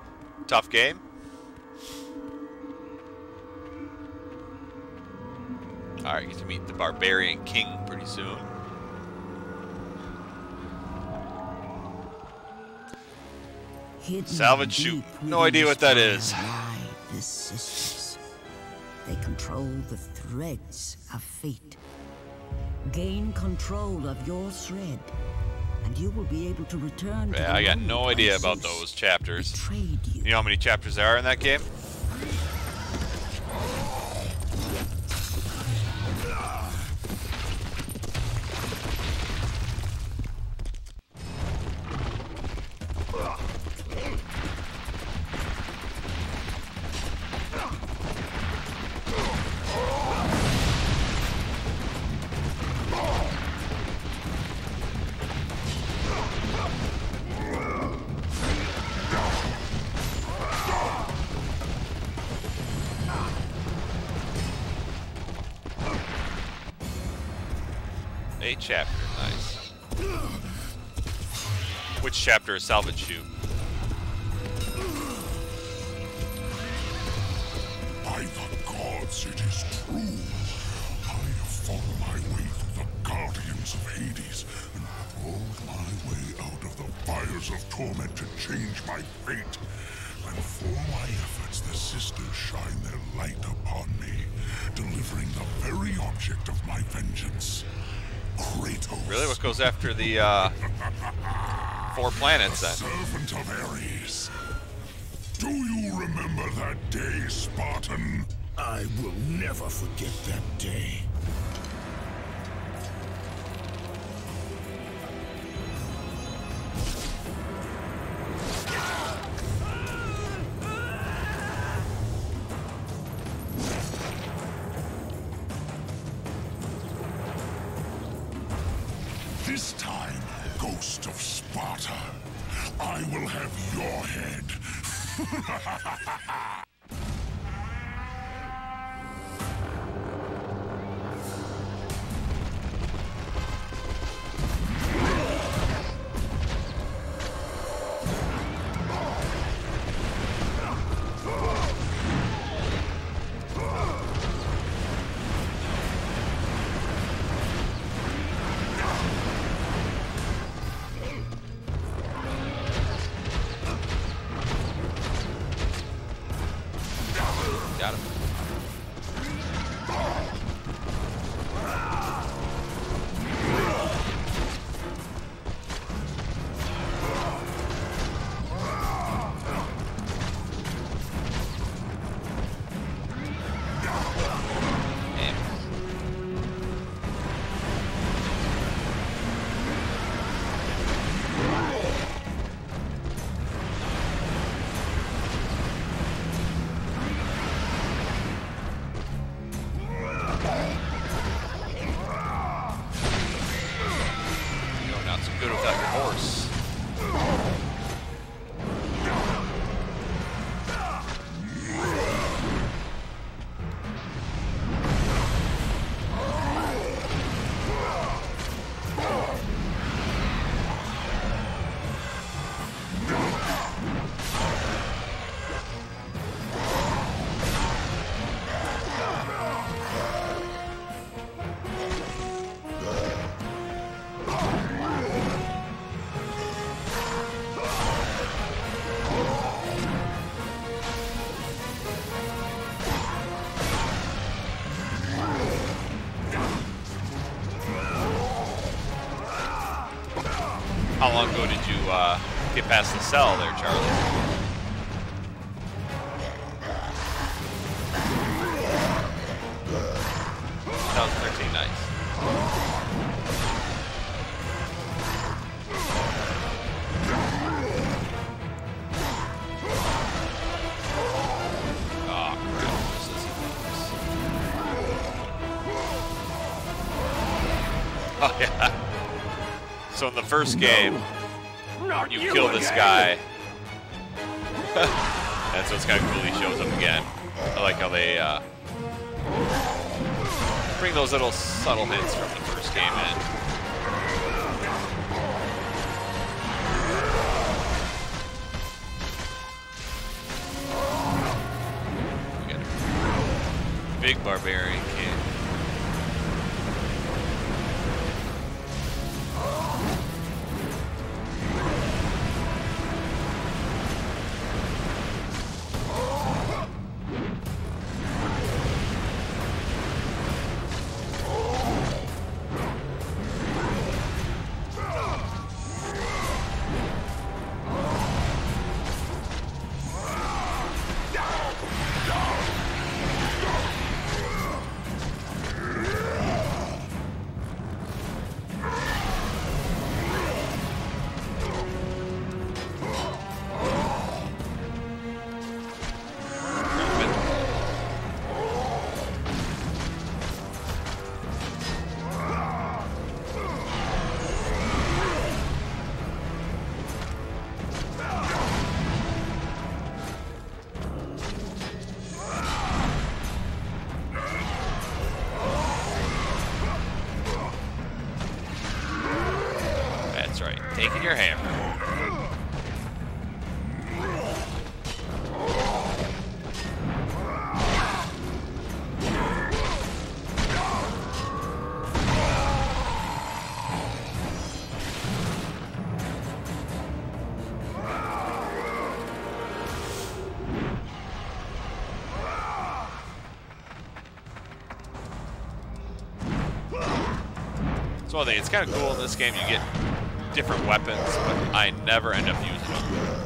tough game. Alright, get to meet the Barbarian King pretty soon. Hidden Salvage chute. deep No within idea what that this is. fire lie the sisters. They control the threads of fate. Gain control of your thread, and you will be able to return to Yeah, the I got lone no idea about places those chapters. betrayed you. You know how many chapters there are in that game? A chapter, nice. Which chapter is Salvage chute? By the gods, it is true. I have fought my way through the guardians of Hades and crawled my way out of the fires of torment to change my fate. And for my efforts, the sisters shine their light upon me, delivering the very object of my vengeance. Kratos. Really? What goes after the 4 planets then? Servant of Ares. Do you remember that day, Spartan? I will never forget that day. This time, Ghost of Sparta, I will have your head. Got him. You're not so good without your horse. How long ago did you get past the cell there, Charlie? 2013, nice. Oh, crap. This isn't close. Oh, yeah. So in the first game, you kill this guy. And so it's kind of cool he shows up again. I like how they bring those little subtle hints from the first game in. Big barbarian king. Taking your hammer. So I think it's kind of cool in this game. You get different weapons, but I never end up using them.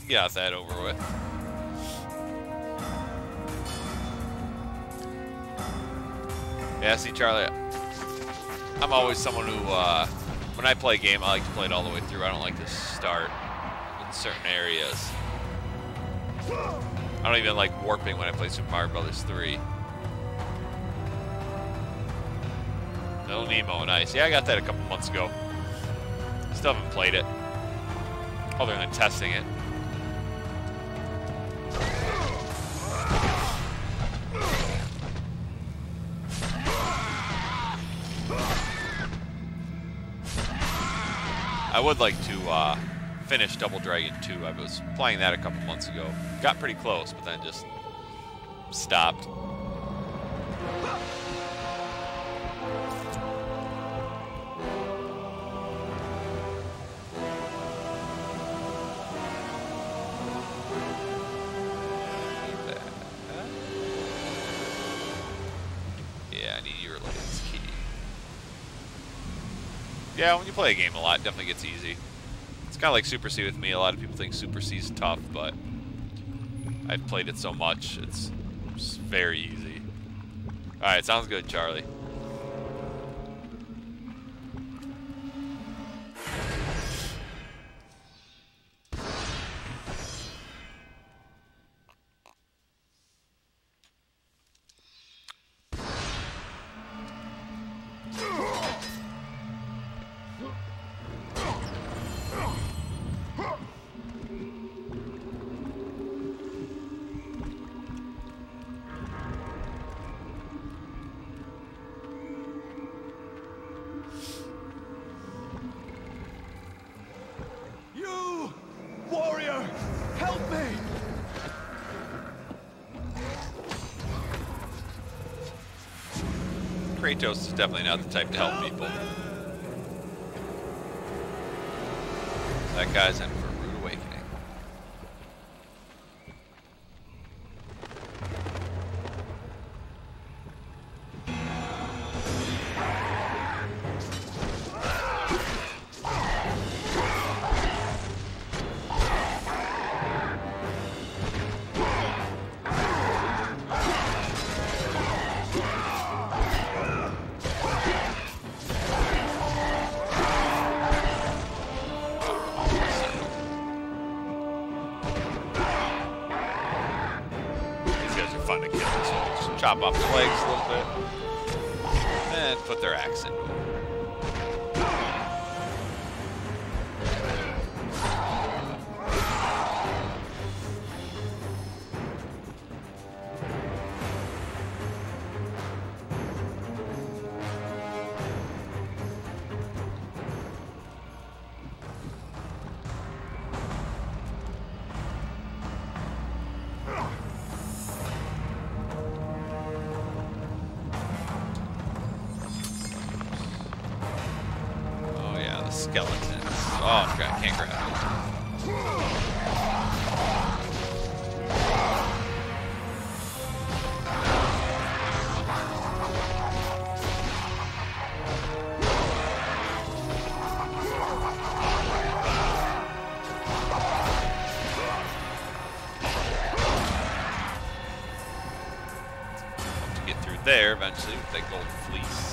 Got that over with. Yeah, see, Charlie, I'm always someone who, when I play a game, I like to play it all the way through. I don't like to start in certain areas. I don't even like warping when I play Super Mario Bros. 3. No Nemo, nice. Yeah, I got that a couple months ago. Still haven't played it, other than testing it. I would like to finish Double Dragon 2. I was playing that a couple months ago. Got pretty close, but then just stopped. Yeah, I need your Layton's key. Yeah, when you play a game a lot, it definitely gets easy. It's kind of like Super C with me. A lot of people think Super C is tough, but I've played it so much, it's very easy. Alright, sounds good, Charlie. Kratos is definitely not the type to help people. That guy's in for a rude awakening. fun to kill. So just chop off their legs a little bit and put their axe into them. Skeletons. Oh, crap, can't grab it. To get through there eventually with that gold fleece.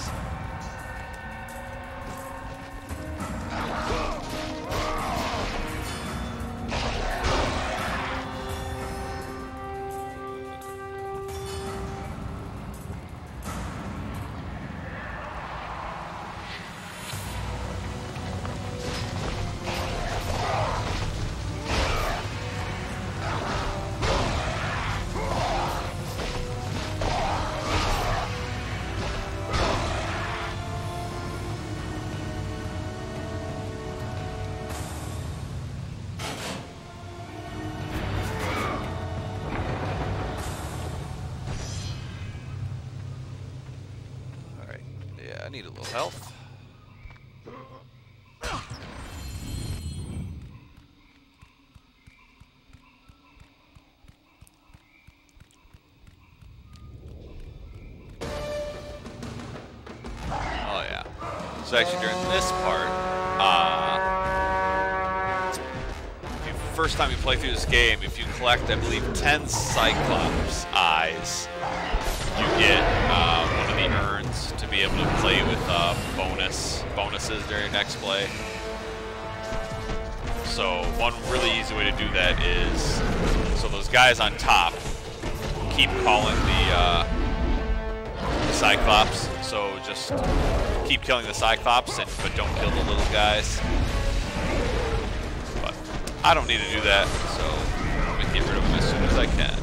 I need a little health. Oh yeah. So actually during this part, first time you play through this game, if you collect, I believe, 10 Cyclops eyes, you get one of the urns to be able to play with bonuses during your next play. So one really easy way to do that is, so those guys on top keep calling the Cyclops. So just keep killing the Cyclops, but don't kill the little guys. But I don't need to do that, so I'm gonna get rid of them as soon as I can.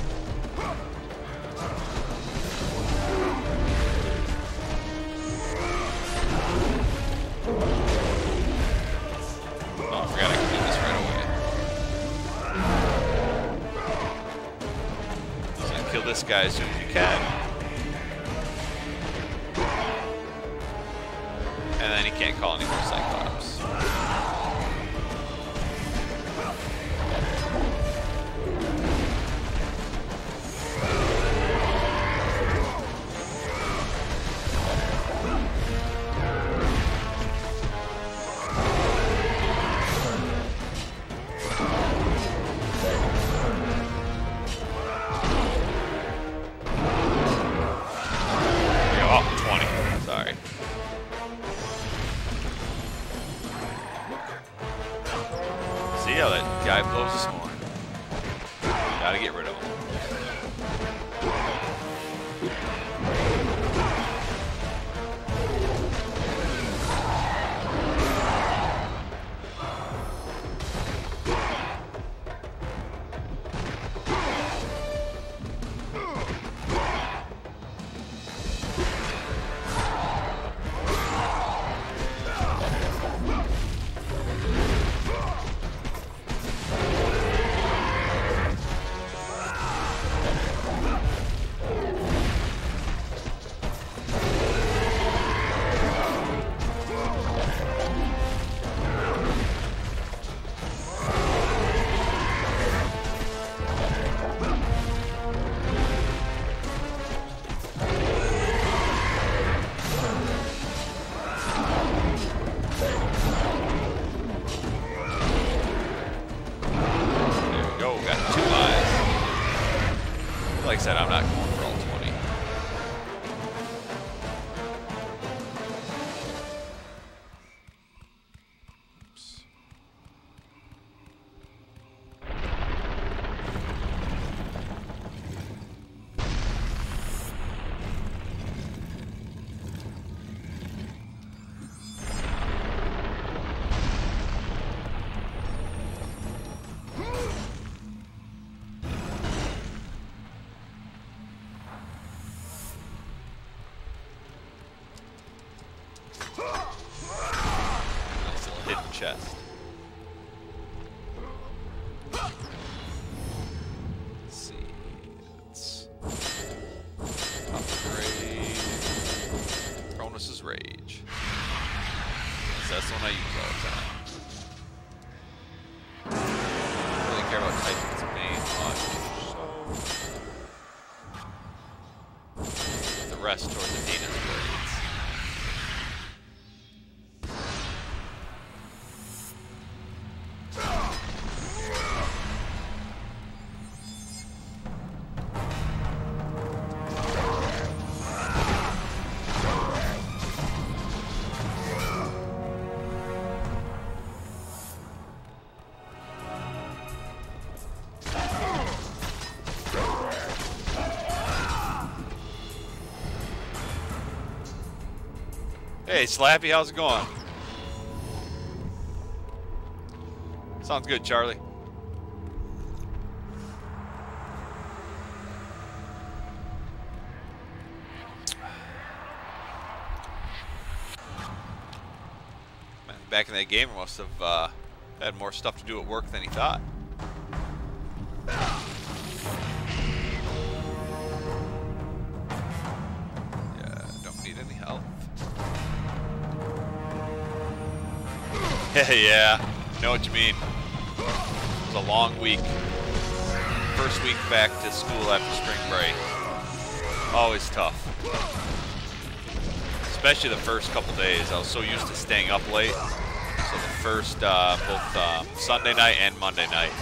Oh, I forgot I can do this right away. So kill this guy as soon as you can. And then he can't call any more Cyclops. That's the one I use all the time. I don't really care about Titan's main much. So the rest towards Athena's blades. Hey, Slappy, how's it going? Sounds good, Charlie. Man, back in that game, must have had more stuff to do at work than he thought. Yeah, don't need any help. Yeah, know what you mean. It was a long week. First week back to school after spring break. Always tough. Especially the first couple days. I was so used to staying up late. So the first, both Sunday night and Monday night,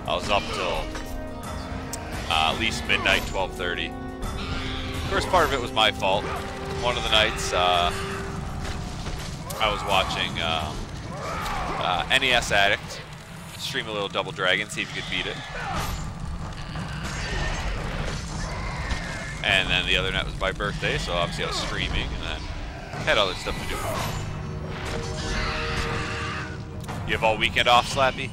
I was up till at least midnight, 12:30. First part of it was my fault. One of the nights, I was watching NES Addict, stream a little Double Dragon, see if you could beat it. And then the other night was my birthday, so obviously I was streaming and then had other stuff to do. You have all weekend off, Slappy?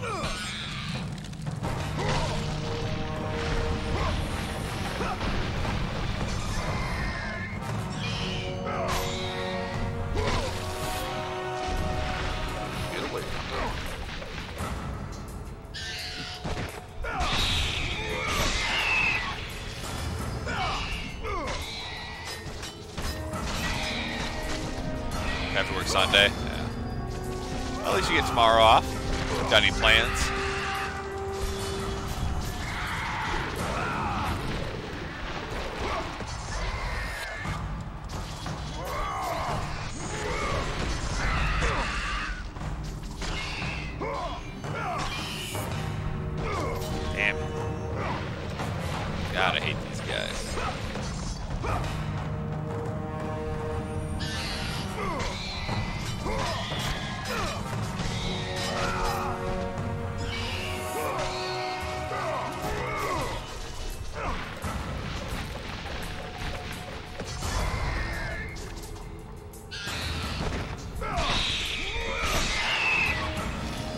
Have to work Sunday. Yeah. At least you get tomorrow off. Got any plans? Damn. God, I hate these guys.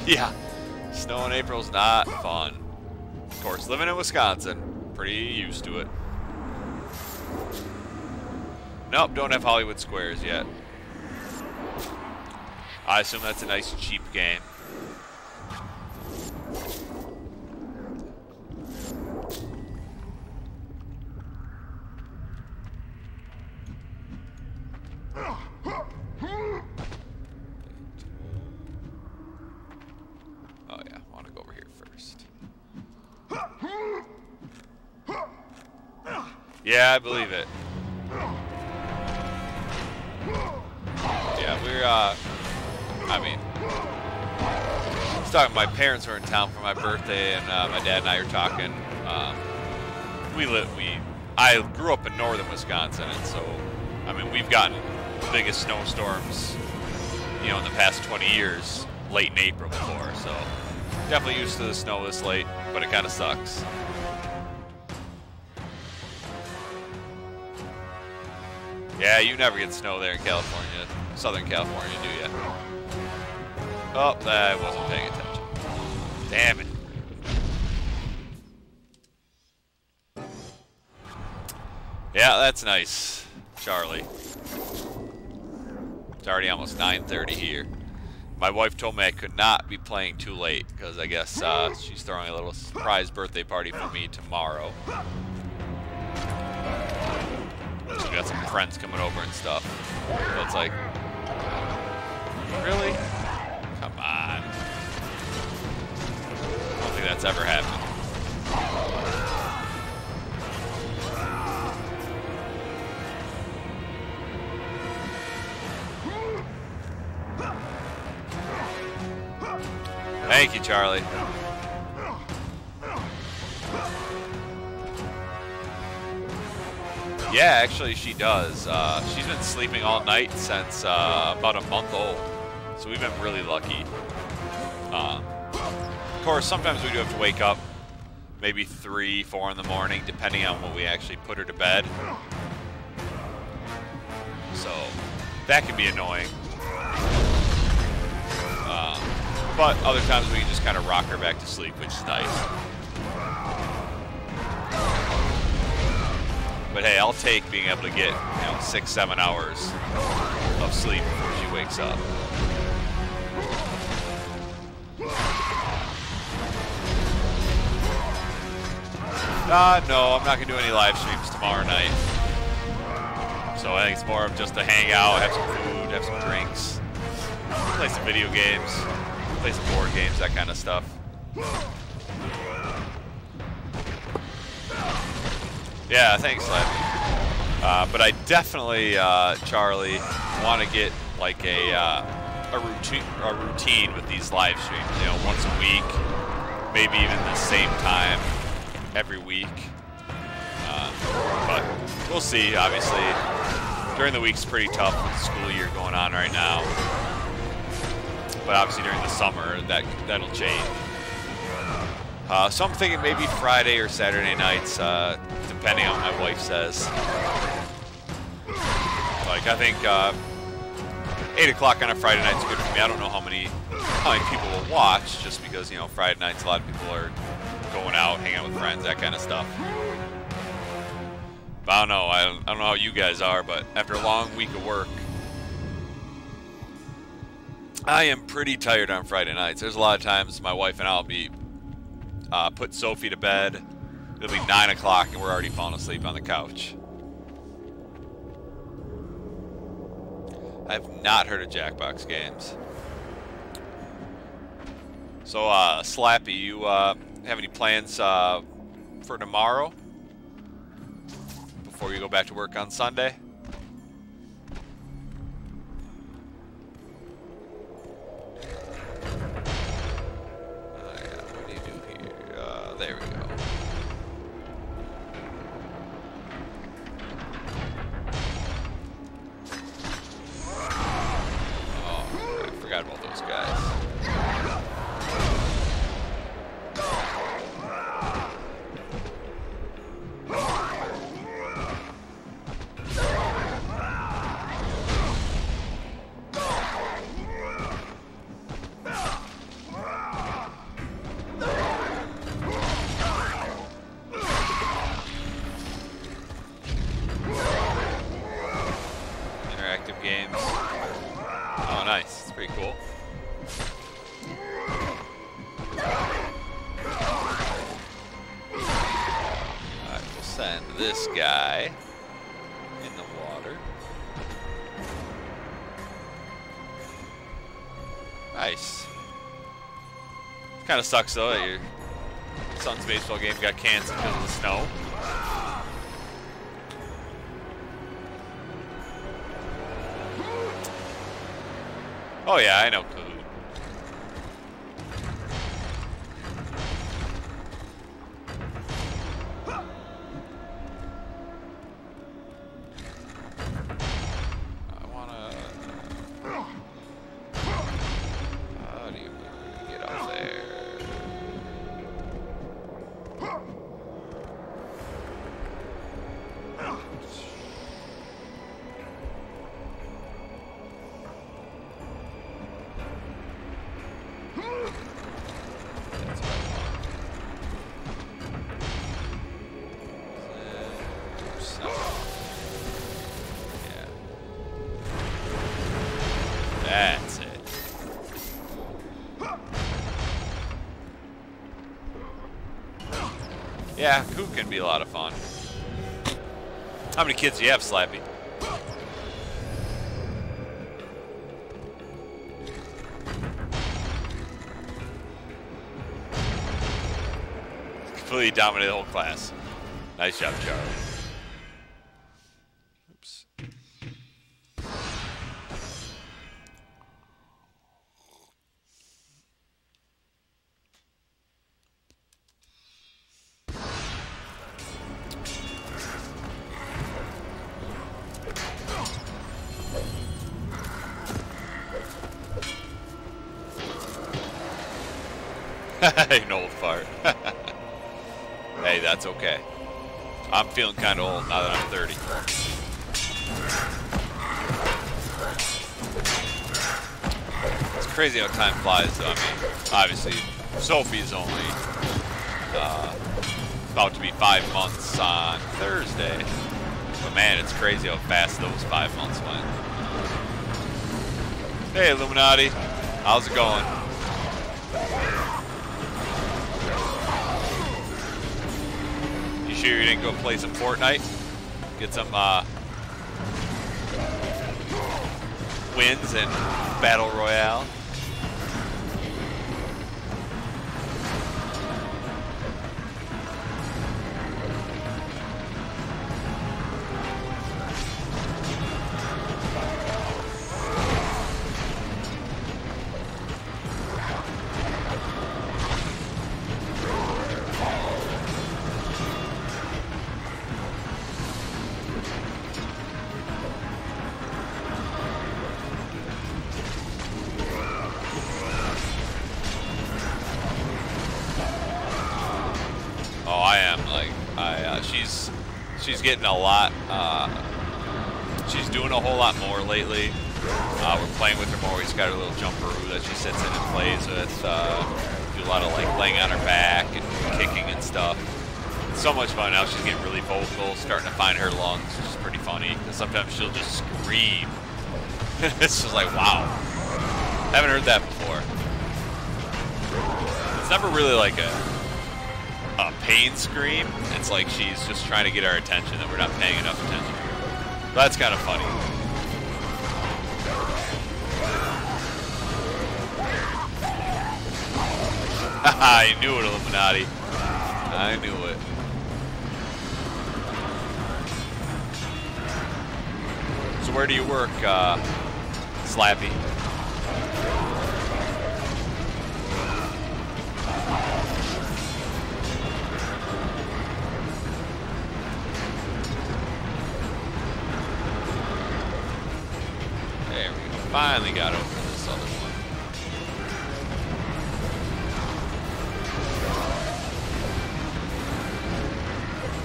Yeah, snow in April's not fun. Of course, living in Wisconsin, pretty used to it. Nope, don't have Hollywood Squares yet. I assume that's a nice, cheap game. Oh yeah, I want to go over here first. Yeah, I believe it. Yeah, we're, I mean, I was talking, my parents were in town for my birthday, and my dad and I are talking. I grew up in northern Wisconsin, and so, I mean, we've gotten the biggest snowstorms, you know, in the past 20 years, late in April before, so definitely used to the snow this late, but it kind of sucks. Yeah, you never get snow there in California, Southern California, do you? Oh, I wasn't paying attention. Damn it. Yeah, that's nice, Charlie. It's already almost 9:30 here. My wife told me I could not be playing too late because I guess she's throwing a little surprise birthday party for me tomorrow. So we got some friends coming over and stuff. So it's like, Really? Come on. I don't think that's ever happened. Thank you, Charlie. Yeah, actually she does. She's been sleeping all night since about a month old. So we've been really lucky. Of course, sometimes we do have to wake up maybe 3, 4 in the morning, depending on when we actually put her to bed. So that can be annoying. But other times we can just kind of rock her back to sleep, which is nice. But hey, I'll take being able to get 6, 7 hours of sleep before she wakes up. No, I'm not going to do any live streams tomorrow night. So I think it's more of just to hang out, have some food, have some drinks, play some video games, play some board games, that kind of stuff. Yeah, thanks, Slappy. But I definitely, Charlie, want to get like a routine with these live streams. Once a week, maybe even the same time every week. But we'll see. Obviously, during the week's pretty tough with the school year going on right now. But obviously during the summer, that'll change. So I'm thinking maybe Friday or Saturday nights, depending on what my wife says. Like, I think 8 o'clock on a Friday night's good for me. I don't know how many people will watch, just because, Friday nights a lot of people are going out, hanging out with friends, that kind of stuff. But I don't know. I don't know how you guys are, but after a long week of work, I am pretty tired on Friday nights. There's a lot of times my wife and I'll be put Sophie to bed. It'll be 9 o'clock and we're already falling asleep on the couch. I've not heard of Jackbox Games. So, Slappy, you have any plans for tomorrow? Before you go back to work on Sunday? What do you do here? There we go. Oh, I forgot about those guys. Interactive games. Oh, nice. It's pretty cool. Alright, we'll send this guy in the water. Nice. Kind of sucks though that your son's baseball game got canceled because of the snow. Oh yeah, I know Kahoot. I wanna... How do you get up there? That's what I want. Yeah. That's it. Yeah, Coop can be a lot of fun. How many kids do you have, Slappy? completely dominated the whole class. Nice job, Charlie. Oops. An old fart. Hey, that's okay. I'm feeling kind of old now that I'm 30. It's crazy how time flies, though. I mean, obviously, Sophie's only about to be 5 months on Thursday. But man, it's crazy how fast those 5 months went. Hey, Illuminati. How's it going? You sure you didn't go play some Fortnite? Get some wins in Battle Royale? She's getting a lot, she's doing a whole lot more lately. We're playing with her more. We've got her little jumperoo that she sits in and plays with. Do a lot of like laying on her back and kicking and stuff. It's so much fun now. She's getting really vocal, starting to find her lungs, which is pretty funny. Because sometimes she'll just scream. It's just like, wow. Haven't heard that before. It's never really like a pain scream. It's like she's just trying to get our attention, that we're not paying enough attention. But that's kind of funny. I knew it, Illuminati. I knew it. So where do you work, Slappy? Finally got over this other one.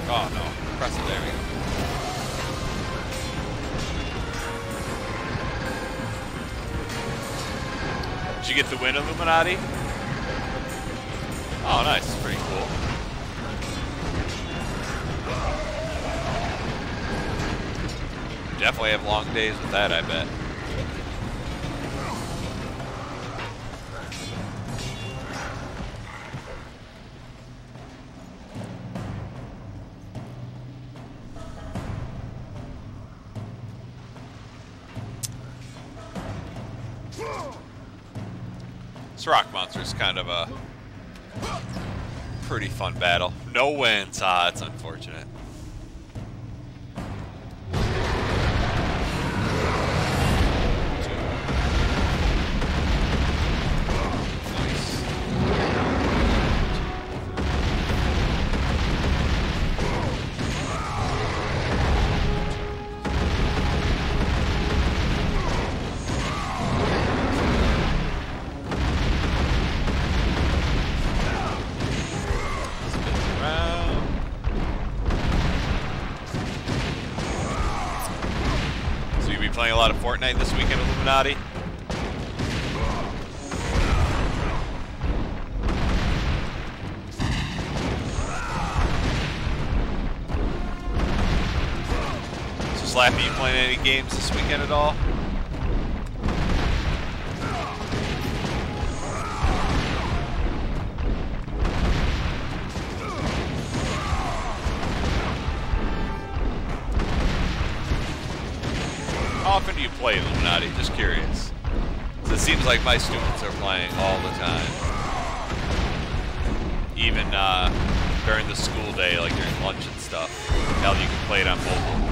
Oh no, press it, there we go. Did you get the win, Illuminati? Oh nice, pretty cool. Definitely have long days with that, I bet. This rock monster is kind of a pretty fun battle. No wins. Ah, that's unfortunate. Playing a lot of Fortnite this weekend, Illuminati. So Slappy, you playing any games this weekend at all? How often do you play, Illuminati? Just curious. It seems like my students are playing all the time. Even during the school day, like during lunch and stuff. Now that you can play it on mobile.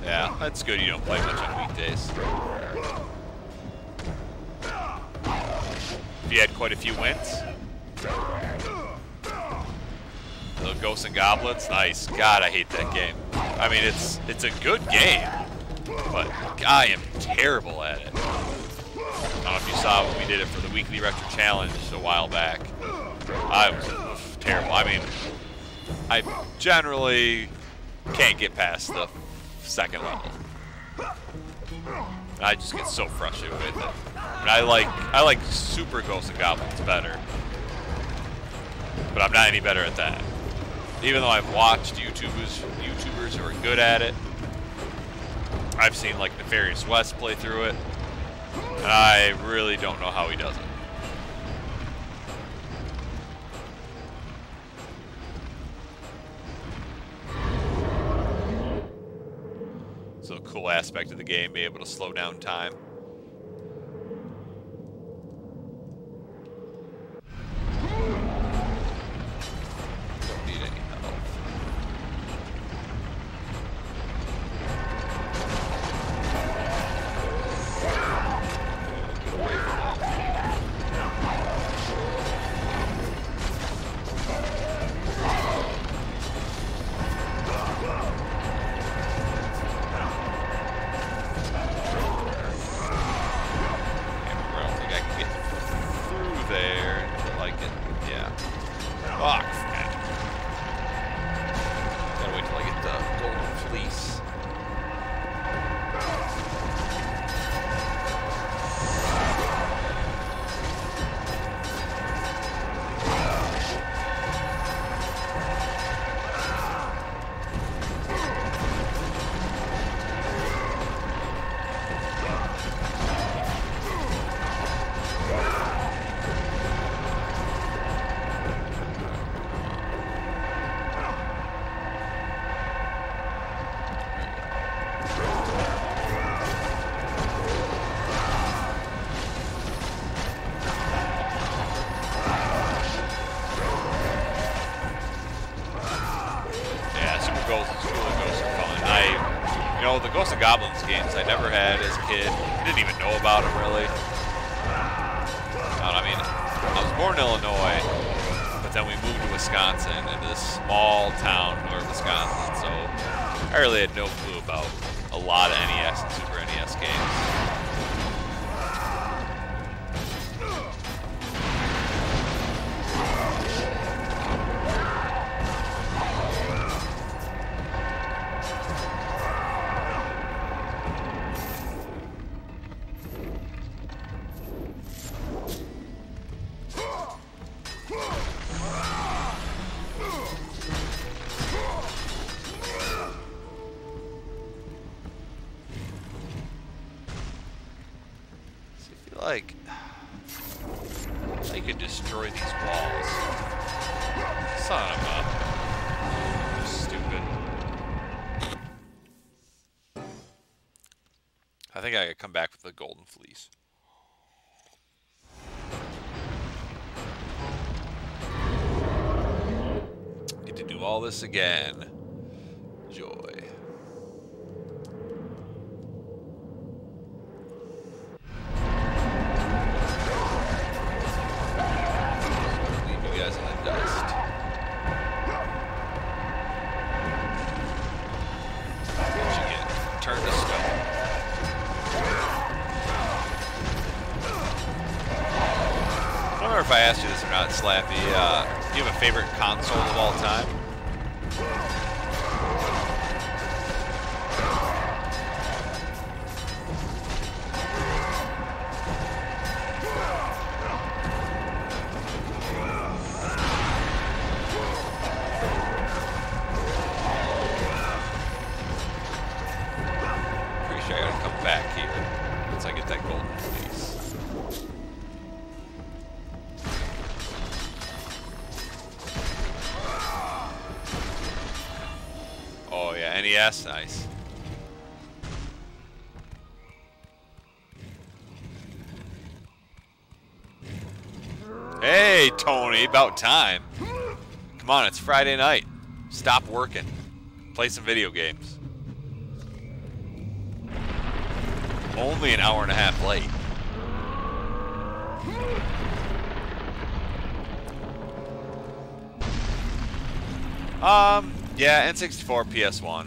Yeah, that's good you don't play much on weekdays. If you had quite a few wins. The Ghosts and Goblins, nice. God, I hate that game. I mean, it's a good game, but I am terrible at it. I don't know if you saw when we did it for the Weekly Retro Challenge a while back. I was terrible. I mean, I generally can't get past the second level. I just get so frustrated with it. I mean, I like Super Ghosts and Goblins better, but I'm not any better at that. Even though I've watched YouTubers who are good at it, I've seen like Nefarious West play through it, and I really don't know how he does it. So a cool aspect of the game, be able to slow down time. Don't need any help. Get away from that. Fuck. Gotta wait till I get the Golden Fleece. The Ghosts and Goblins games I never had as a kid. Didn't even know about them really. I mean, I was born in Illinois, but then we moved to Wisconsin, in this small town north of Wisconsin, so I really had no clue about a lot of NES and Super NES games. Like, I could destroy these walls. Son of a... Stupid. I think I could come back with the Golden Fleece. Need to do all this again. Joy. If I asked you this or not, Slappy, do you have a favorite console of all time? NES, nice. Hey, Tony, about time. Come on, it's Friday night. Stop working. Play some video games. Only an hour and a half late. Yeah, N64, PS1.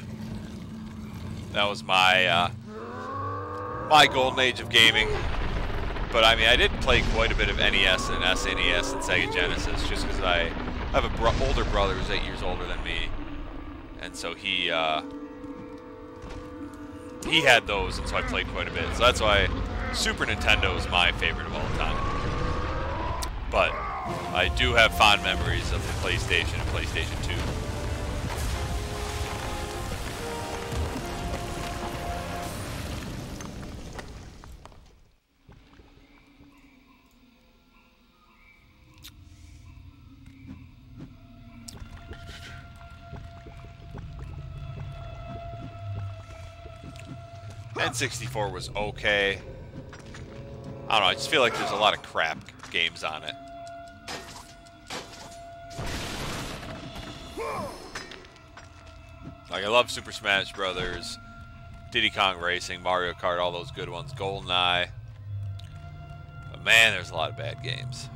That was my my golden age of gaming. But I mean, I did play quite a bit of NES and SNES and Sega Genesis, just because I have an older brother who's 8 years older than me, and so he had those, and so I played quite a bit. So that's why Super Nintendo is my favorite of all time. But I do have fond memories of the PlayStation and PlayStation 2. N64 was okay. I don't know, I just feel like there's a lot of crap games on it. Like, I love Super Smash Brothers, Diddy Kong Racing, Mario Kart, all those good ones, GoldenEye. But man, there's a lot of bad games.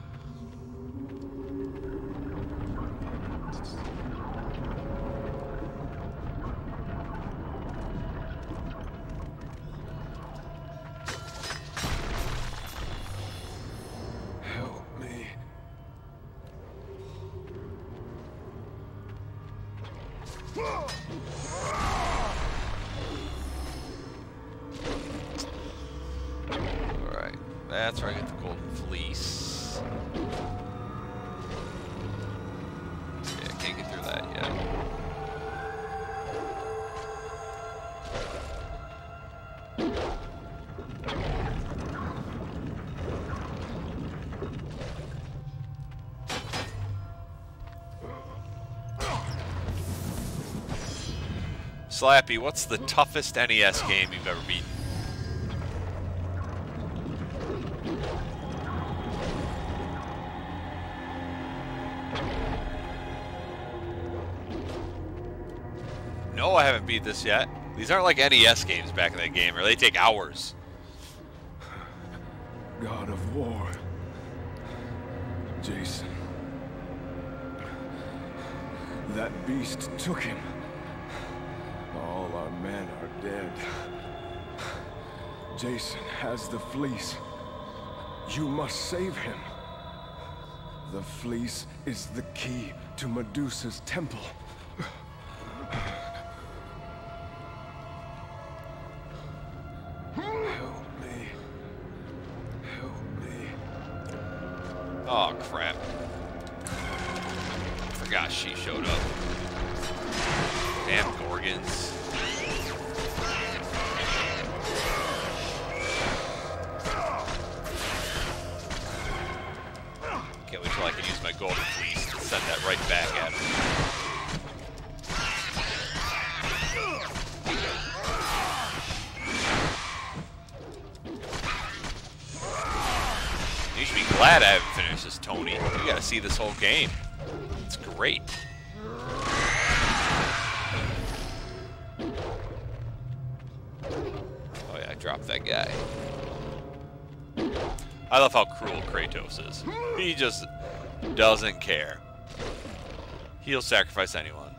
Alright, that's where I get the golden fleece. Yeah, I can't get through that yet. Slappy, what's the toughest NES game you've ever beaten? No, I haven't beat this yet. These aren't like NES games back in that game, or they take hours. God of War. Jason. That beast took him. All our men are dead. Jason has the fleece. You must save him. The fleece is the key to Medusa's temple. Help me. Help me. Oh, crap. Forgot she showed up. Damn Gorgons. Can't wait till I can use my golden fleece to send that right back at him. You should be glad I haven't finished this, Tony. You gotta see this whole game. It's great. Oh yeah, I dropped that guy. I love how cruel Kratos is. He just doesn't care. He'll sacrifice anyone.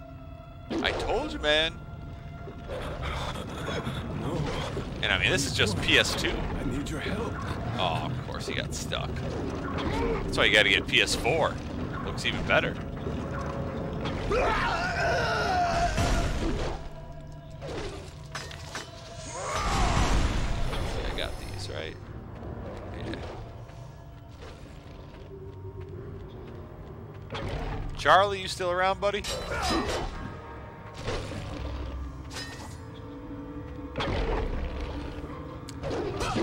I told you, man. No. And I mean, this is just PS2. I need your help. Oh, of course he got stuck. That's why you gotta get PS4. Looks even better. I got these, right? Yeah. Charlie, you still around, buddy?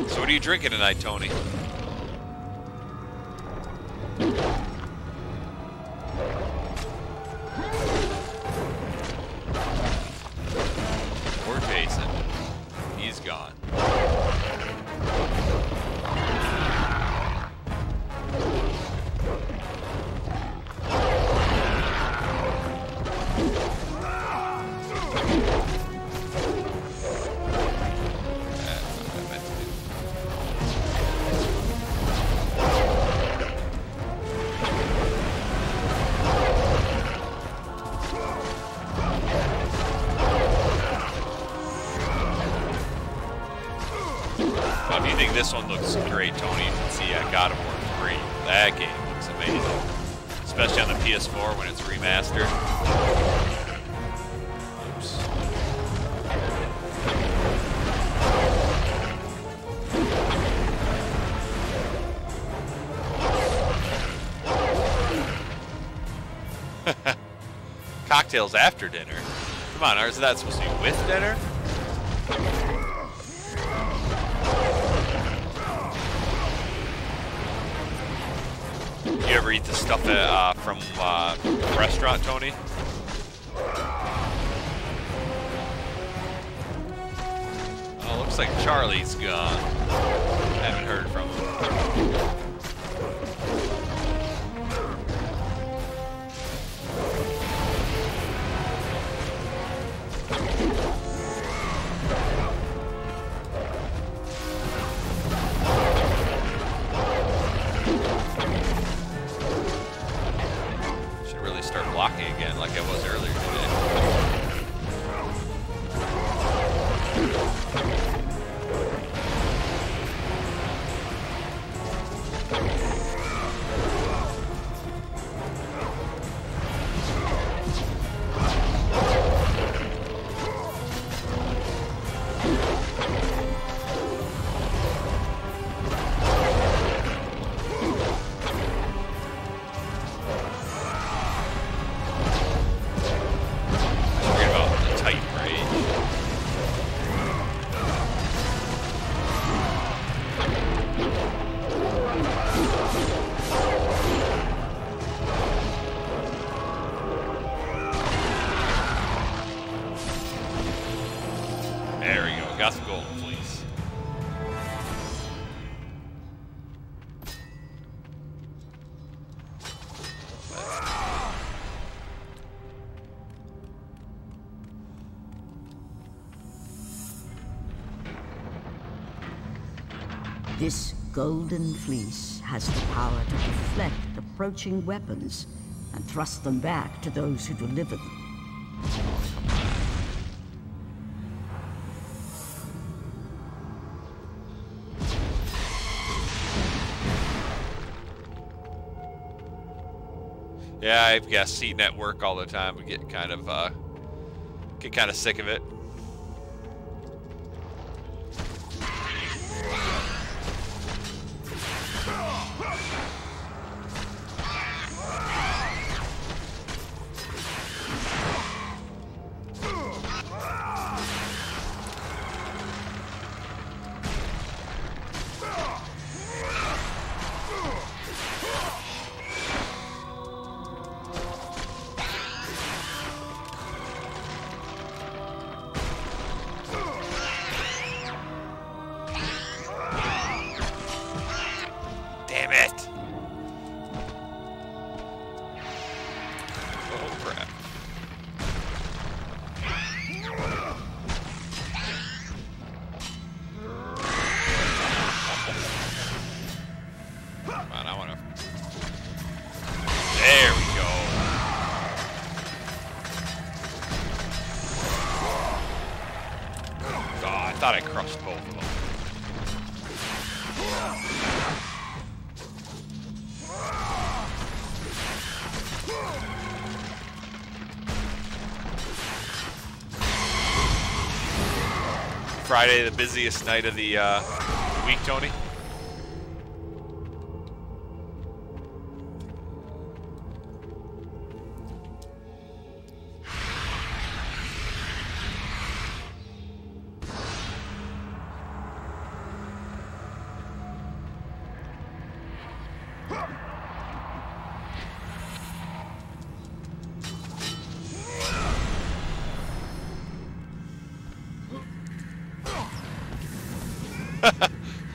So what are you drinking tonight, Tony? this one looks great, Tony. You can see God of War 3. That game looks amazing. Especially on the PS4 when it's remastered. Oops. Cocktails after dinner? Come on, is that supposed to be with dinner? You ever eat the stuff from the restaurant, Tony? Oh, looks like Charlie's gone. Haven't heard from him. Blocking again like I was earlier today. There we go, got some golden fleece. This golden fleece has the power to deflect approaching weapons and thrust them back to those who deliver them. Yeah, I've got CNET network all the time. We get kind of sick of it. Damn it! Oh crap. Come on, I wanna... There we go. Oh, I thought I crushed both of them. Friday, the busiest night of the week, Tony?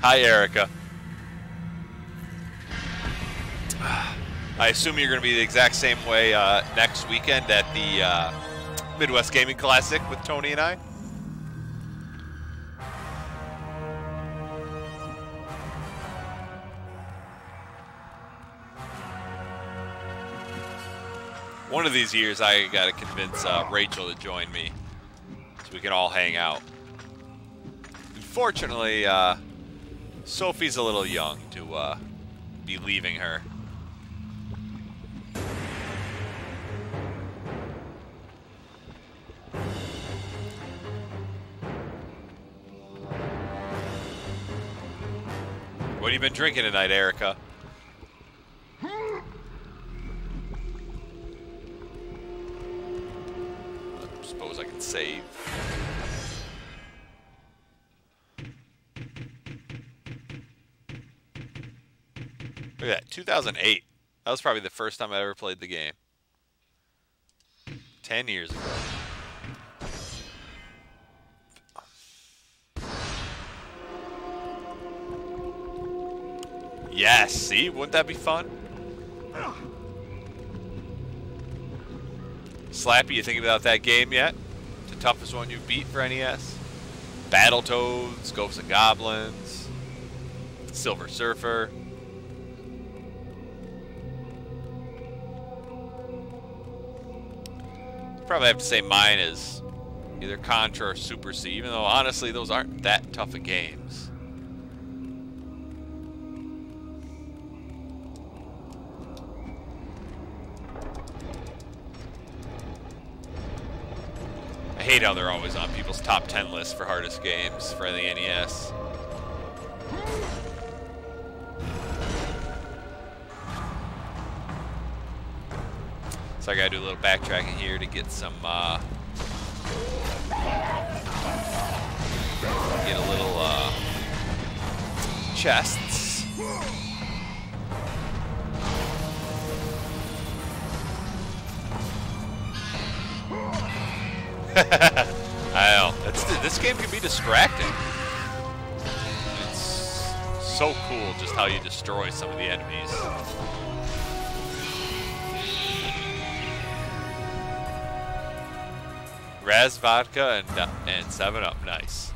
Hi, Erica. I assume you're going to be the exact same way next weekend at the Midwest Gaming Classic with Tony and I. One of these years, I got to convince Rachel to join me so we can all hang out. Unfortunately, Sophie's a little young to be leaving her. What have you been drinking tonight, Erica? I suppose I can save. Look at that, 2008. That was probably the first time I ever played the game. 10 years ago. Yes, see? Wouldn't that be fun? Slappy, you thinking about that game yet? The toughest one you've beat for NES? Battletoads, Ghosts and Goblins, Silver Surfer. Probably have to say mine is either Contra or Super C, even though honestly those aren't that tough of games. I hate how they're always on people's top 10 lists for hardest games for the NES. So I gotta do a little backtracking here to get some, get a little, chests. I know. This game can be distracting. It's so cool just how you destroy some of the enemies. Raz vodka and 7-Up, nice.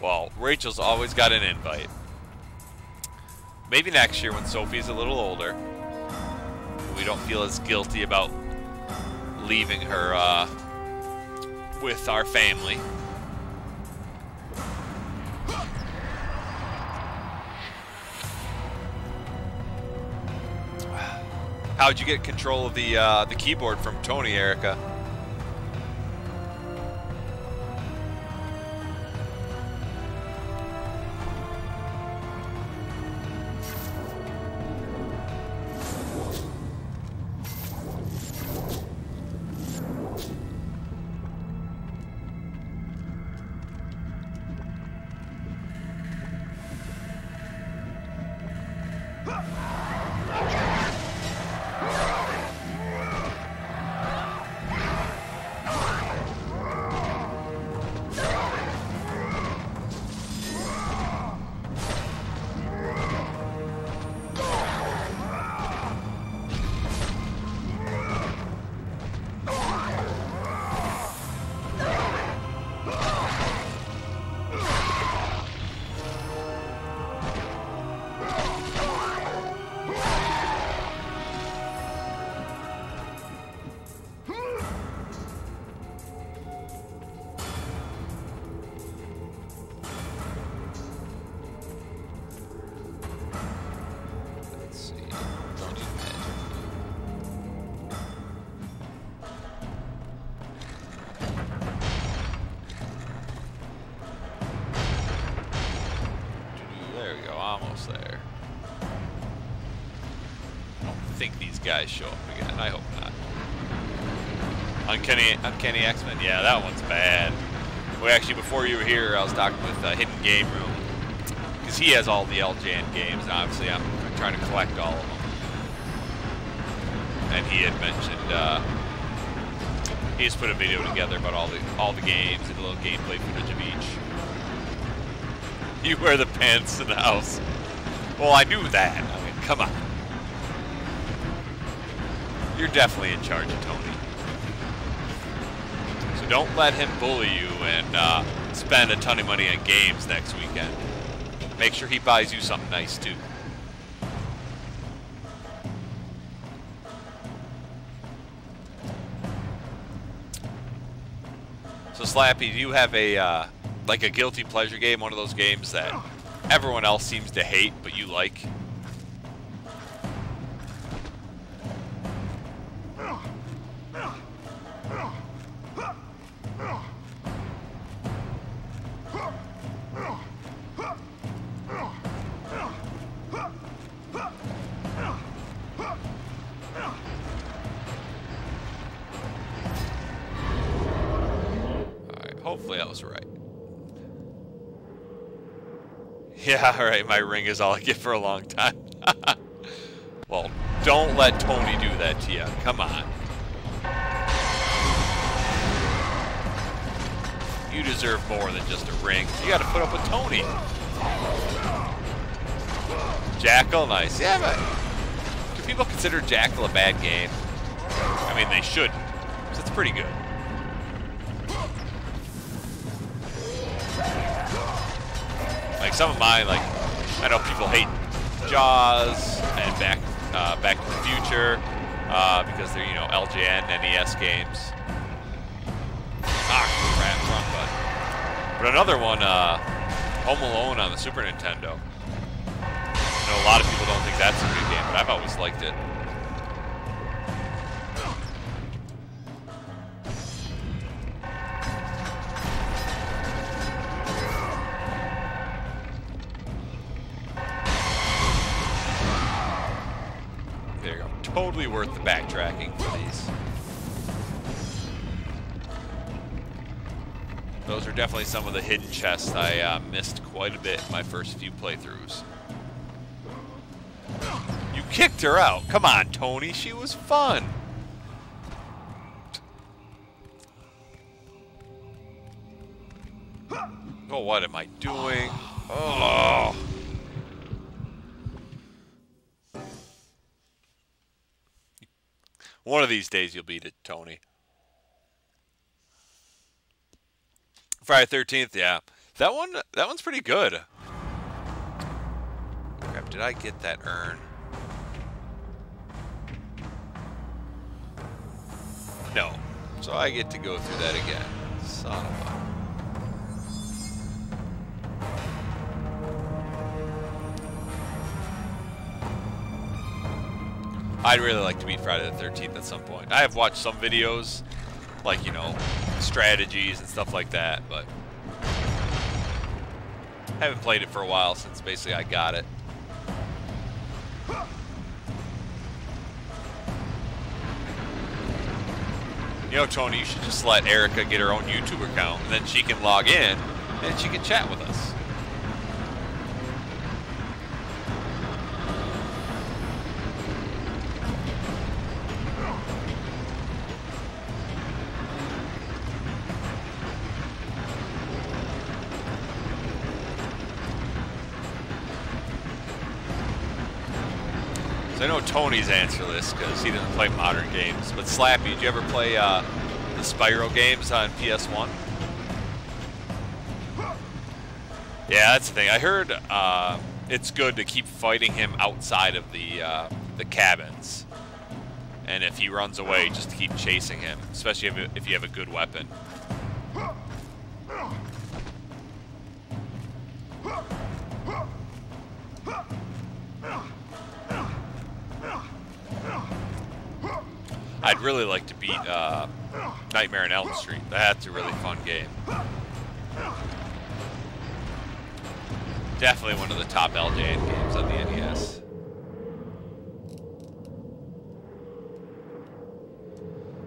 Well, Rachel's always got an invite. Maybe next year when Sophie's a little older, we don't feel as guilty about leaving her with our family. How'd you get control of the keyboard from Tony, Erica? Guys show up again. I hope not. Uncanny X-Men. Yeah, that one's bad. Well, actually, before you were here, I was talking with Hidden Game Room because he has all the LJN games, and obviously I'm trying to collect all of them. And he had mentioned he just put a video together about all the games and a little gameplay footage of each. You wear the pants in the house. Well, I knew that. I mean, come on. You're definitely in charge of Tony. So don't let him bully you and spend a ton of money on games next weekend. Make sure he buys you something nice too. So Slappy, do you have a like a guilty pleasure game, one of those games that everyone else seems to hate, but you like. Hopefully that was right. Yeah, alright, my ring is all I get for a long time. Well, don't let Tony do that to you. Come on. You deserve more than just a ring. You gotta put up with Tony. Jackal, nice. Yeah, but do people consider Jackal a bad game? I mean, they shouldn't, because it's pretty good. Like some of mine, like I know people hate Jaws and Back to the Future because they're, you know, LJN NES games. Ah, crap, wrong button. But another one, Home Alone on the Super Nintendo. I know a lot of people don't think that's a good game, but I've always liked it. Totally worth the backtracking for these. Those are definitely some of the hidden chests I missed quite a bit in my first few playthroughs. You kicked her out. Come on, Tony. She was fun. Oh, what am I doing? Oh. One of these days you'll beat it, Tony. Friday 13th, yeah. That one's pretty good. Crap, did I get that urn? No. So I get to go through that again. Son of a... I'd really like to beat Friday the 13th at some point. I have watched some videos, like, you know, strategies and stuff like that, but haven't played it for a while since basically I got it. You know, Tony, you should just let Erica get her own YouTube account, and then she can log in, and she can chat with us. I know Tony's answer this because he doesn't play modern games. But Slappy, did you ever play the Spyro games on PS1? Yeah, that's the thing. I heard it's good to keep fighting him outside of the cabins, and if he runs away, just to keep chasing him, especially if you have a good weapon. I'd really like to beat Nightmare on Elm Street. That's a really fun game. Definitely one of the top LJN games on the NES.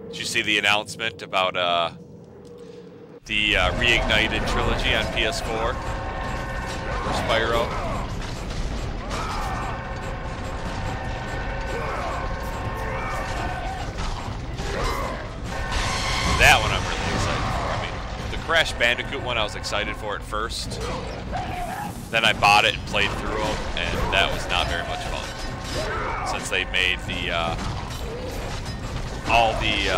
Did you see the announcement about the Reignited trilogy on PS4 for Spyro? That one I'm really excited for. I mean, the Crash Bandicoot one I was excited for at first. Then I bought it and played through them, and that was not very much fun. Since they made all the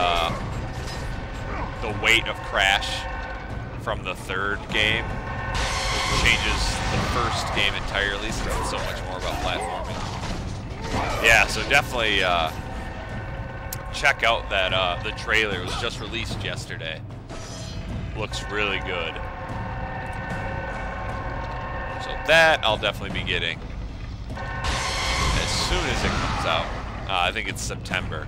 weight of Crash from the third game, it changes the first game entirely, since it's so much more about platforming. Yeah, so definitely check out that the trailer. It was just released yesterday. Looks really good. So that I'll definitely be getting as soon as it comes out. I think it's September.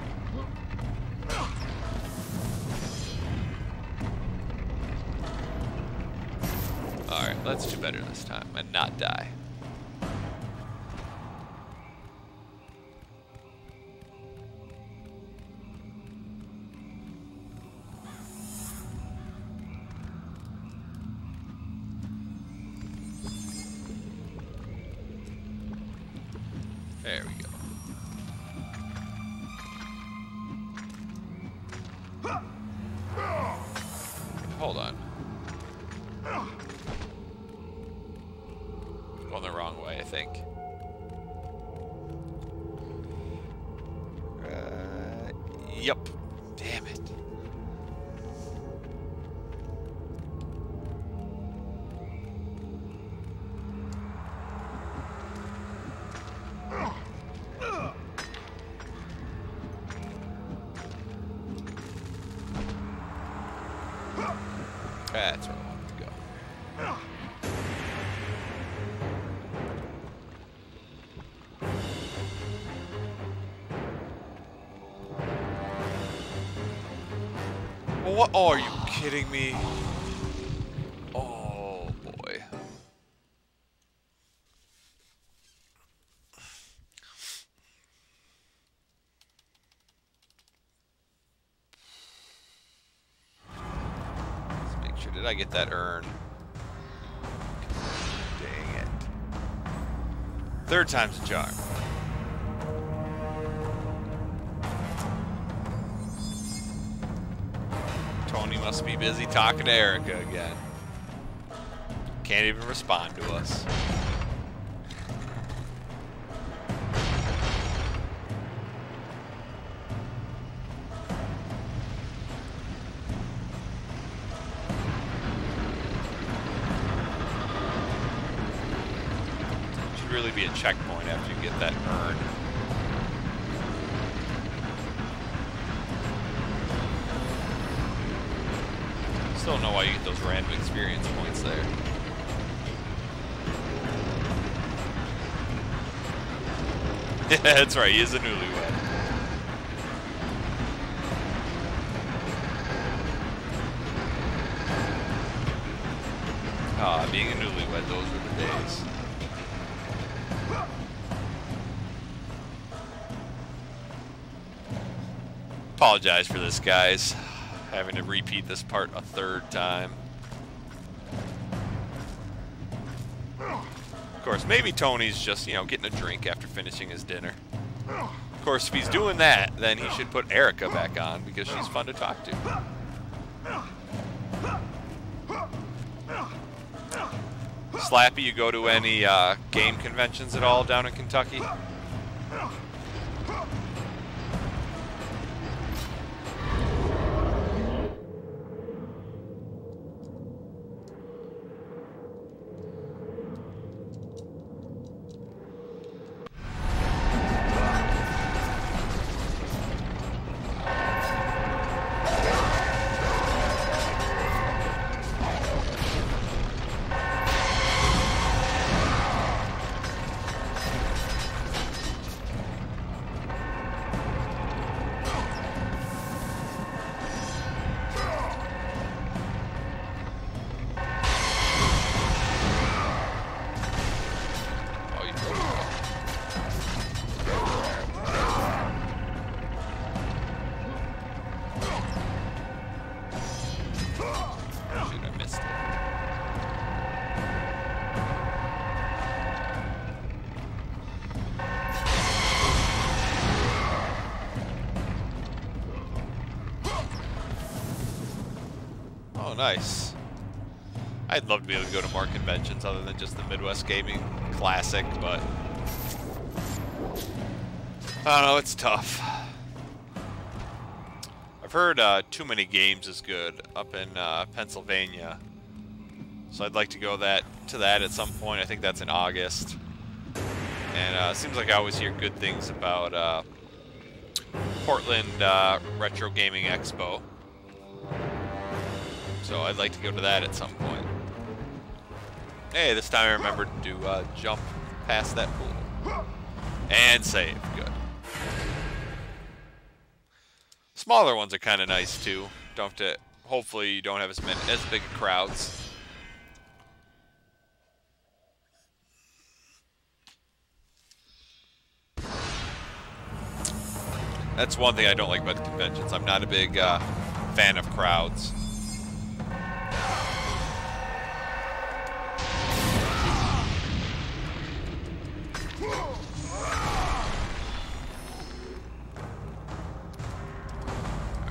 Alright, let's do better this time and not die. There we go. Hold on. Going the wrong way, I think. Yep. Damn it. That's where I wanted to go. What? Oh, are you kidding me? Oh, boy. Let's make sure. Did I get that urn? Dang it. Third time's a charm. Tony must be busy talking to Erica again. Can't even respond to us. Should really be a checkpoint after you get that urn. Still don't know why you get those random experience points there. Yeah, that's right, he is a newlywed. Ah, being a newlywed, those were the days. Apologize for this, guys. Having to repeat this part a third time. Of course, maybe Tony's just, you know, getting a drink after finishing his dinner. Of course, if he's doing that, then he should put Erica back on because she's fun to talk to. Slappy, you go to any game conventions at all down in Kentucky? Nice. I'd love to be able to go to more conventions other than just the Midwest Gaming Classic, but I don't know, it's tough. I've heard Too Many Games is good up in Pennsylvania, so I'd like to go to that at some point. I think that's in August, and it seems like I always hear good things about Portland Retro Gaming Expo. So I'd like to go to that at some point. Hey, this time I remembered to jump past that pool. And save. Good. Smaller ones are kind of nice too. Don't have to. Hopefully, you don't have as big crowds. That's one thing I don't like about the conventions. I'm not a big fan of crowds.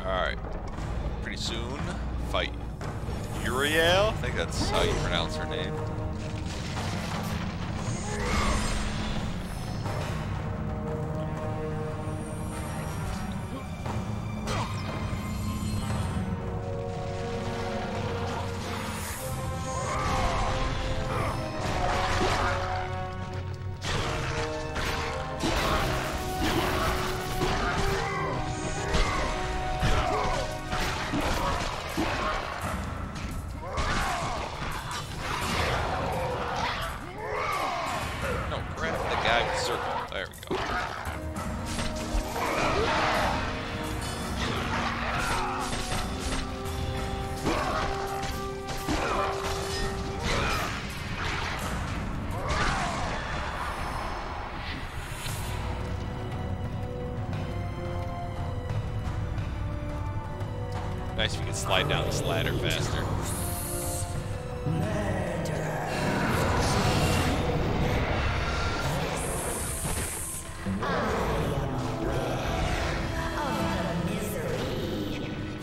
Alright. Pretty soon, fight Uriel. I think that's how you pronounce her name. Nice if you can slide down this ladder faster.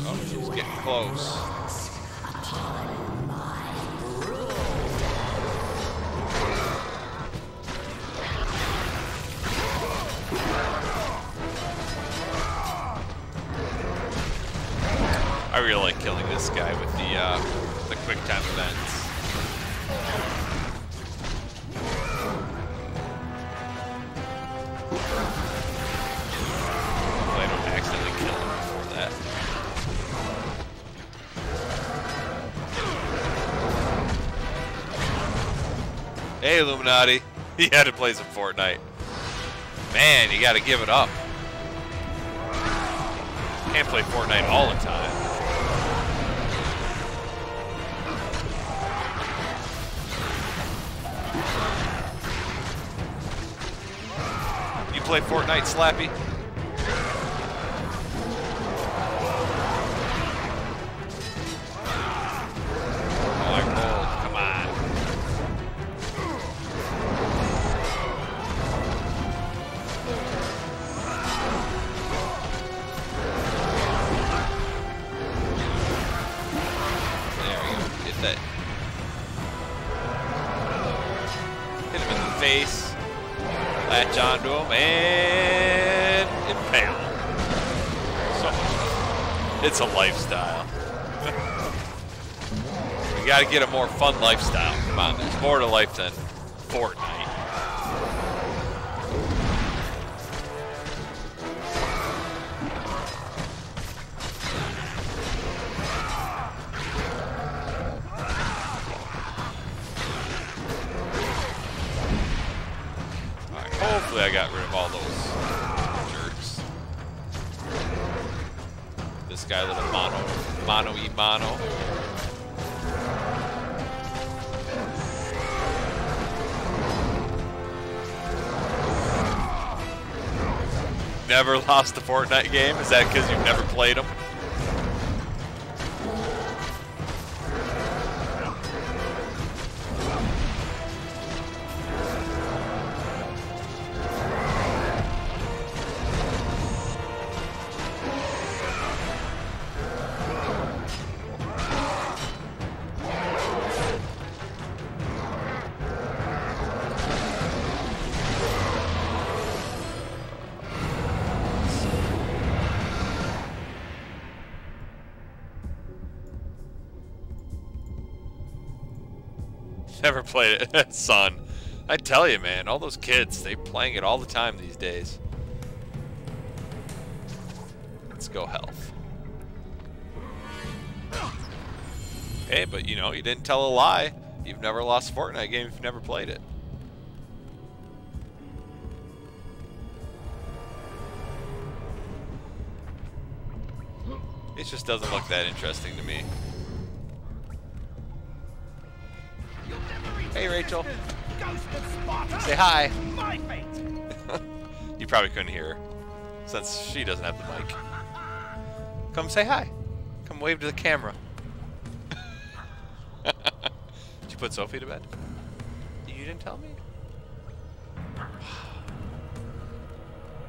Oh, she's getting close. I really like killing this guy with the quick time events. Hopefully I don't accidentally kill him before that. Hey Illuminati, he had to play some Fortnite. Man, you gotta give it up. Can't play Fortnite all the time. You play Fortnite, Slappy? Oh, I rolled. Come on. There we go. Get that. Hit him in the face. Latch onto him and impale. So much fun. It's a lifestyle. You gotta get a more fun lifestyle. Come on, there's more to life than Fortnite. Hopefully I got rid of all those jerks. This guy, little mono. Never lost a Fortnite game? Is that because you've never played them? Never played it, son. I tell you, man, all those kids, they playing it all the time these days. Let's go health. Okay, but you know, you didn't tell a lie. You've never lost a Fortnite game if you've never played it. It just doesn't look that interesting to me. Hey, Rachel. Say hi. You probably couldn't hear her, since she doesn't have the mic. Come say hi. Come wave to the camera. Did you put Sophie to bed? You didn't tell me?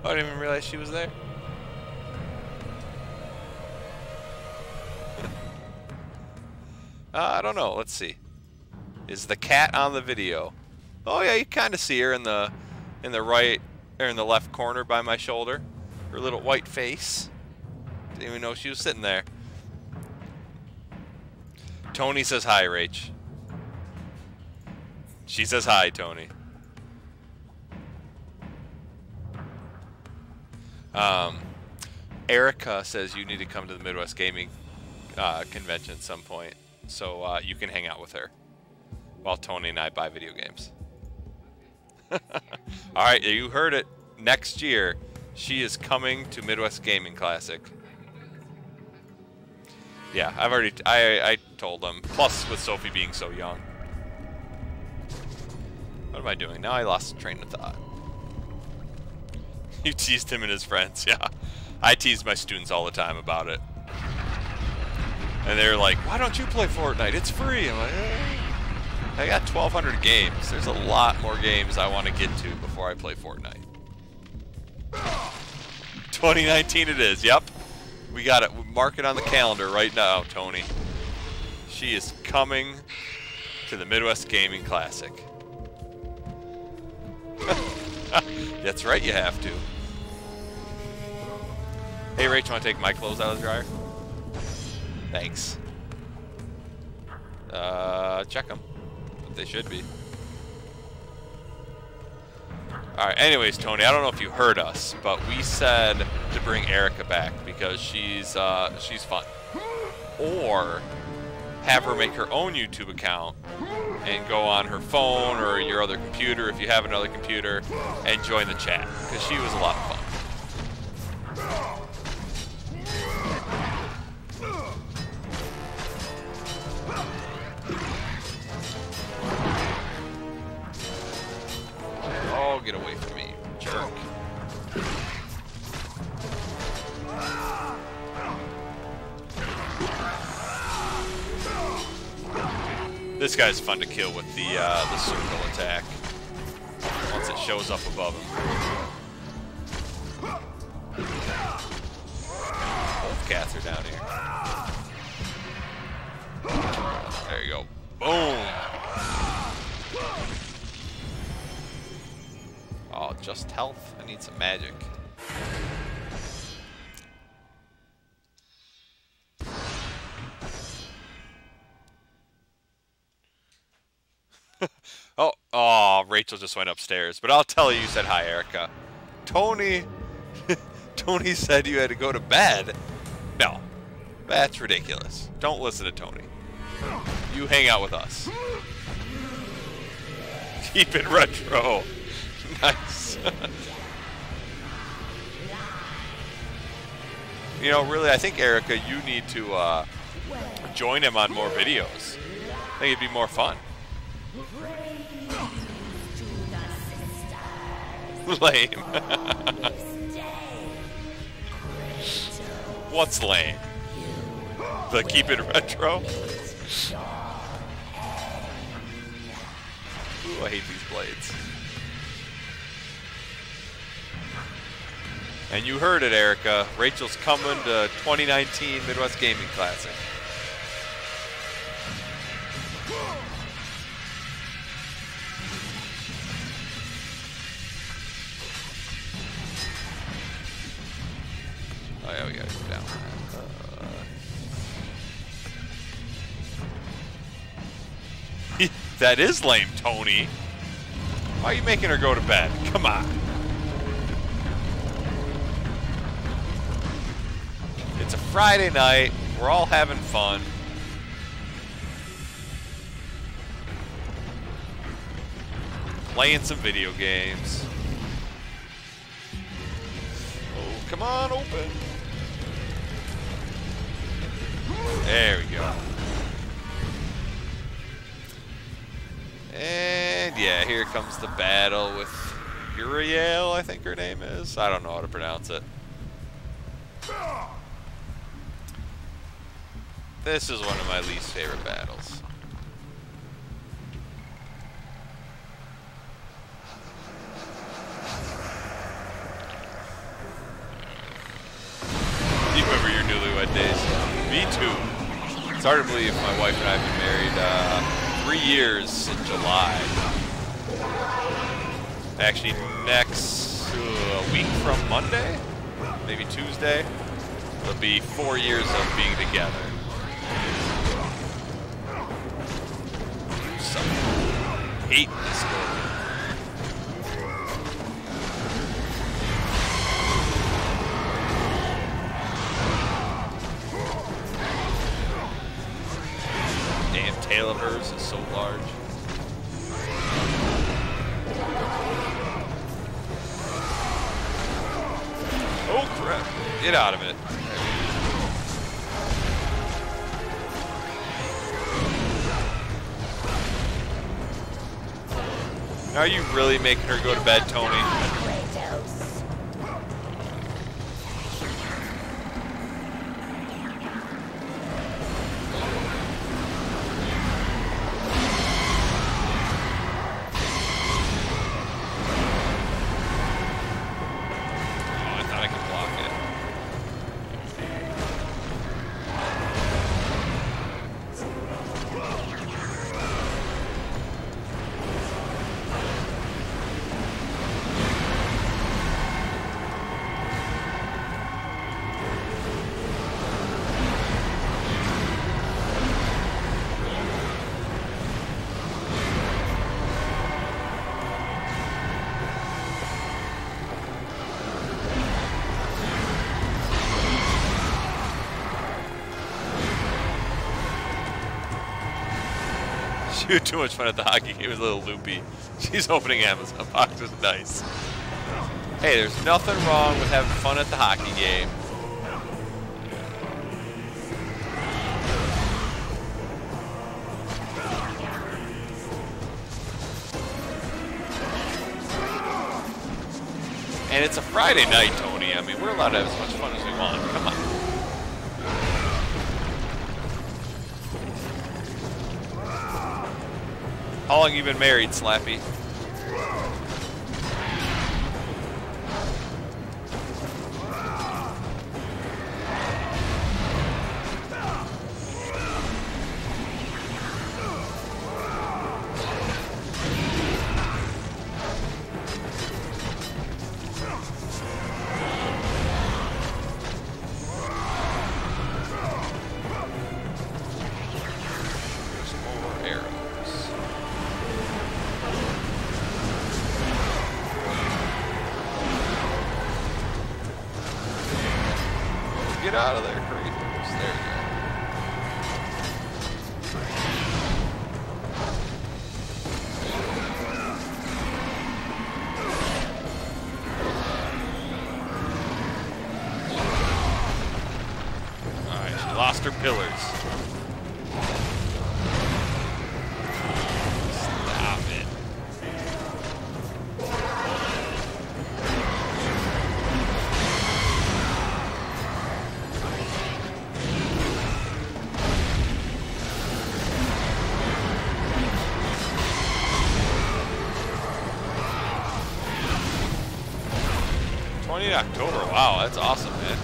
I didn't even realize she was there. I don't know. Let's see. Is the cat on the video? Oh yeah, you kind of see her in the right or in the left corner by my shoulder. Her little white face. Didn't even know she was sitting there. Tony says hi, Rach. She says hi, Tony. Erica says you need to come to the Midwest Gaming convention at some point, so you can hang out with her while Tony and I buy video games. All right, you heard it. Next year, she is coming to Midwest Gaming Classic. Yeah, I've already I told them. Plus, with Sophie being so young. What am I doing? Now I lost train of thought. You teased him and his friends, yeah. I tease my students all the time about it. And they're like, why don't you play Fortnite? It's free. I'm like, I got 1,200 games. There's a lot more games I want to get to before I play Fortnite. 2019 it is, yep. We got it. Mark it on the calendar right now, Tony. She is coming to the Midwest Gaming Classic. That's right, you have to. Hey, Rach, want to take my clothes out of the dryer? Thanks. Check them. They should be. Alright, anyways, Tony, I don't know if you heard us, but we said to bring Erica back because she's fun. Or have her make her own YouTube account and go on her phone or your other computer, if you have another computer, and join the chat, because she was a lot of fun. Oh, get away from me, jerk. This guy's fun to kill with the circle attack once it shows up above him. Both cats are down here. There you go. Boom. Oh, just health. I need some magic. Oh, Rachel just went upstairs. But I'll tell you said hi, Erica. Tony said you had to go to bed. No, that's ridiculous. Don't listen to Tony. You hang out with us. Keep it retro. Nice. You know, really, I think, Erica, you need to join him on more videos. I think it'd be more fun. Lame. What's lame? The keep it retro? Ooh, I hate these blades. And you heard it, Erica. Rachel's coming to 2019 Midwest Gaming Classic. Oh yeah, we gotta go down. That is lame, Tony. Why are you making her go to bed? Come on. It's a Friday night. We're all having fun. playing some video games. Oh, come on, open. There we go. And yeah, here comes the battle with Uriel, I think her name is. I don't know how to pronounce it. This is one of my least favorite battles. Do you remember your newlywed days? Me too. It's hard to believe my wife and I have been married 3 years in July. Actually, next week from Monday, maybe Tuesday, it'll be 4 years of being together. Hate this goal. Damn tail of hers is so large. Oh crap! Get out of it. Are you really making her go to bed, Tony? Oh, I thought I could block it. She had too much fun at the hockey game. It was a little loopy. She's opening Amazon boxes. Nice. Hey, there's nothing wrong with having fun at the hockey game. And it's a Friday night, Tony. I mean, we're allowed to have as much fun as we want. Come on. How long you been married, Slappy? Get out of there, Kratos. There you go. Alright, she lost her pillars. Stop it. October, wow, that's awesome, man.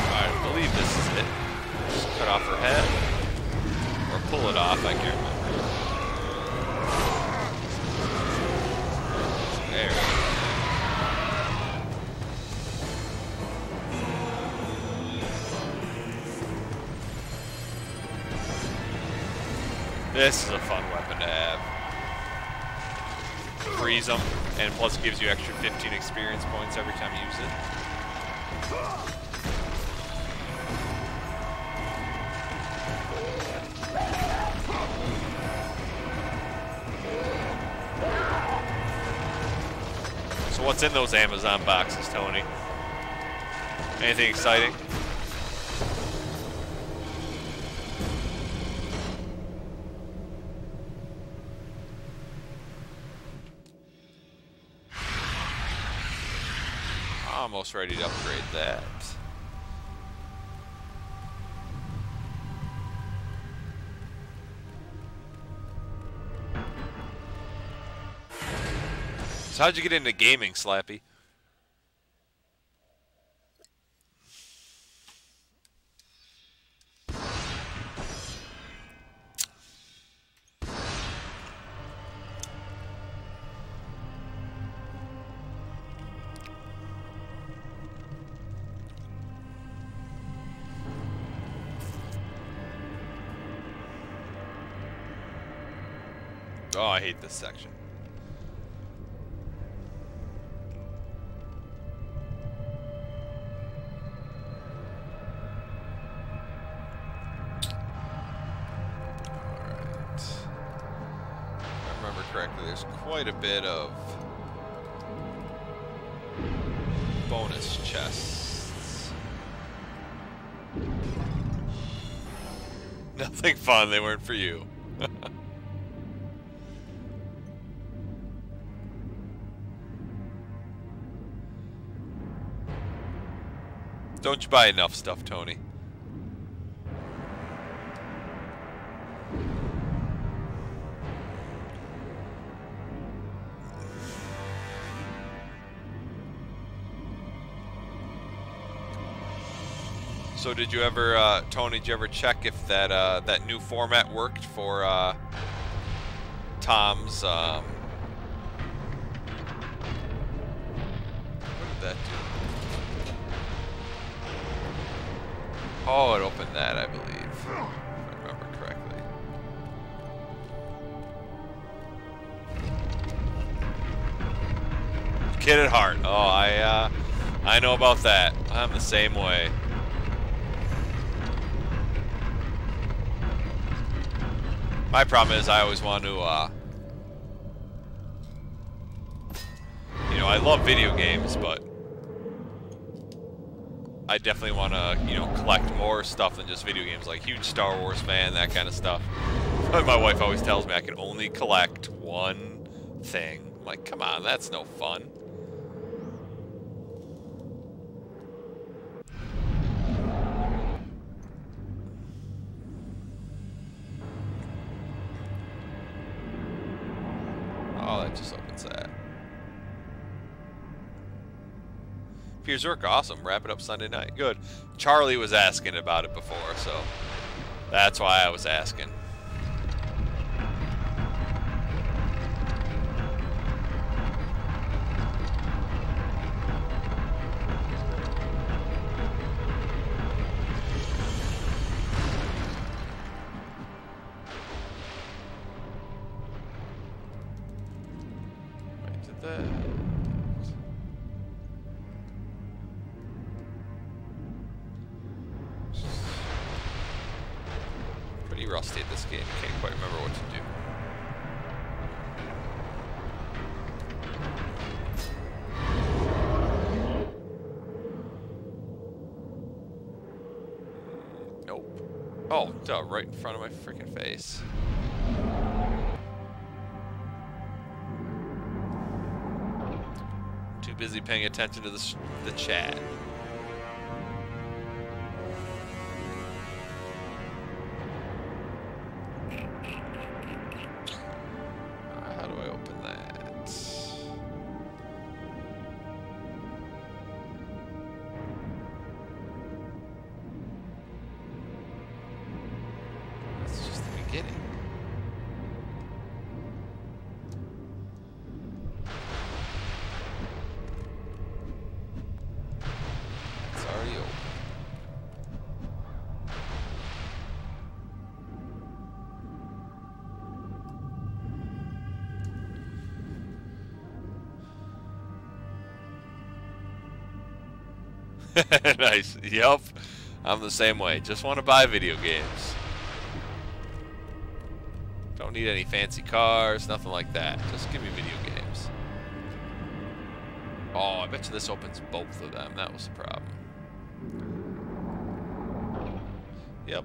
Alright, I believe this is it. Just cut off her head. Or pull it off, I can't remember. There we go. This is a fun weapon to have. Freeze them, and plus it gives you extra 15 experience points every time you use it. So what's in those Amazon boxes, Tony? Anything exciting? Almost ready to upgrade that. So how'd you get into gaming, Slappy? Oh, I hate this section. Alright. If I remember correctly, there's quite a bit of bonus chests. Nothing fun, they weren't for you. Don't you buy enough stuff, Tony? So did you ever, Tony, did you ever check if that that new format worked for Tom's, what did that do? Oh, it opened that, I believe, if I remember correctly. Kid at heart. Oh, I know about that. I'm the same way. My problem is I always want to, you know, I love video games, but I definitely want to, you know, collect more stuff than just video games, like huge Star Wars fan, that kind of stuff. But my wife always tells me I can only collect one thing. I'm like, come on, that's no fun. Oh, that just opens that. Piers work, awesome. Wrap it up Sunday night. Good. Charlie was asking about it before, so that's why I was asking. Right to that. Pretty rusty at this game. Can't quite remember what to do. Nope. Oh, duh, right in front of my freaking face. Too busy paying attention to the chat. How do I open that? That's just the beginning. It's already open. Nice. Yep. I'm the same way. Just want to buy video games. Don't need any fancy cars, nothing like that. Just give me video games. Oh, I bet you this opens both of them. That was the problem. Yep.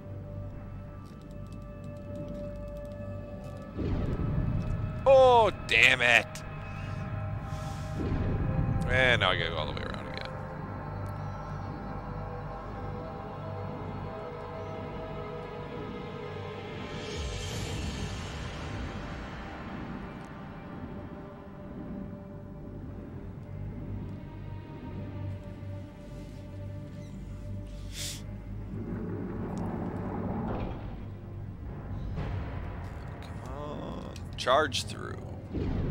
Oh, damn it. And now I gotta go all the way around again. Come on. Charge through.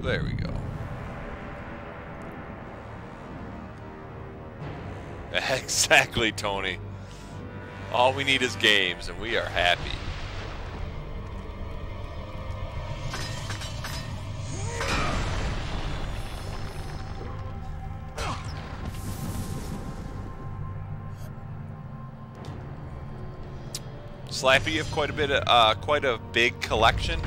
There we go. Exactly, Tony. All we need is games, and we are happy. Slappy, you have quite a bit of, quite a big collection.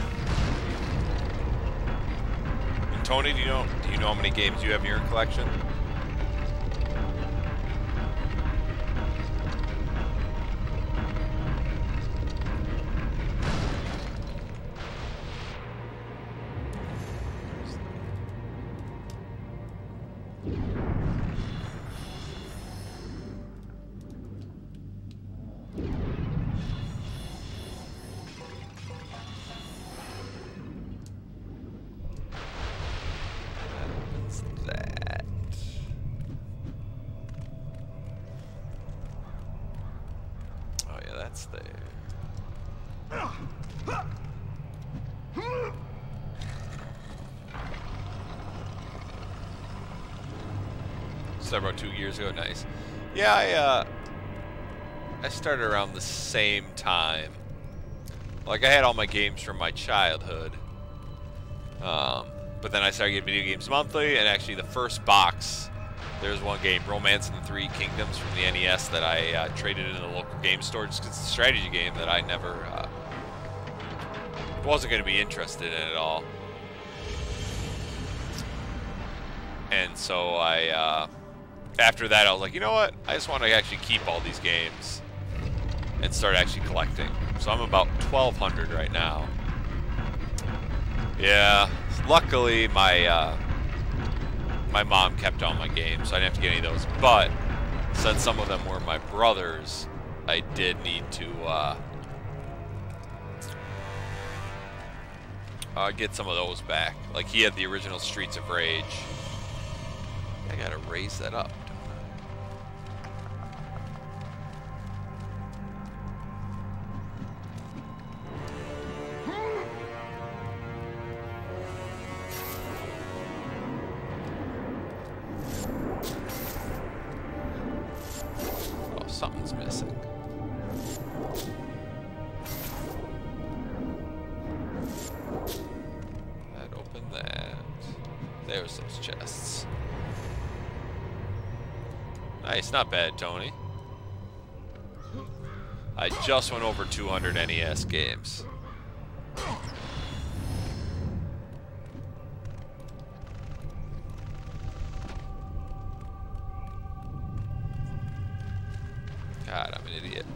And Tony, do you know how many games you have in your collection? About 2 years ago. Nice. Yeah, I started around the same time. Like, I had all my games from my childhood, but then I started getting video games monthly, and actually the first box, there's one game, Romance in the Three Kingdoms from the NES, that I traded in the local game store just because it's a strategy game that I never wasn't going to be interested in at all. And so after that, I was like, you know what? I just want to actually keep all these games and start actually collecting. So I'm about 1,200 right now. Yeah, luckily my my mom kept all my games, so I didn't have to get any of those. But since some of them were my brother's, I did need to get some of those back. Like, he had the original Streets of Rage. I gotta raise that up. Oh, something's missing. That opened that. There's those chests. Nice, not bad, Tony. I just went over 200 NES games. God, I'm an idiot.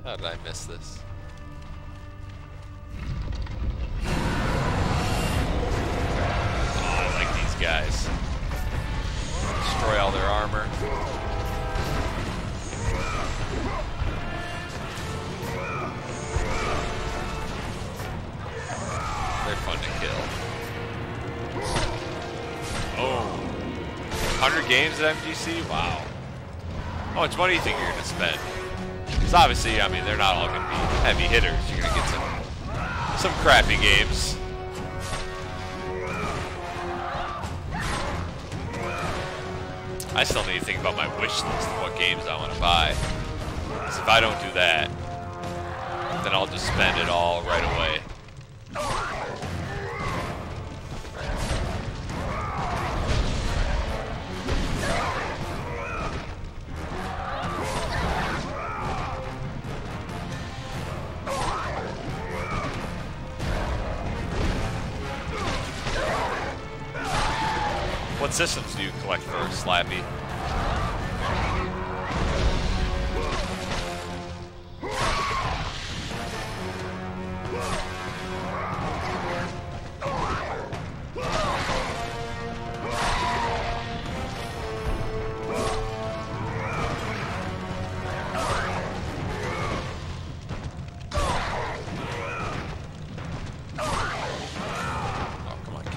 How did I miss this? Oh, I like these guys. Destroy all their armor. They're fun to kill. Oh. 100 games at MGC? Wow. How much money do you think you're going to spend? Because obviously, I mean, they're not all going to be heavy hitters. You're going to get some crappy games. I still need to think about my wish list of what games I want to buy. Because if I don't do that, then I'll just spend it all right away. What systems do you collect first, Slappy?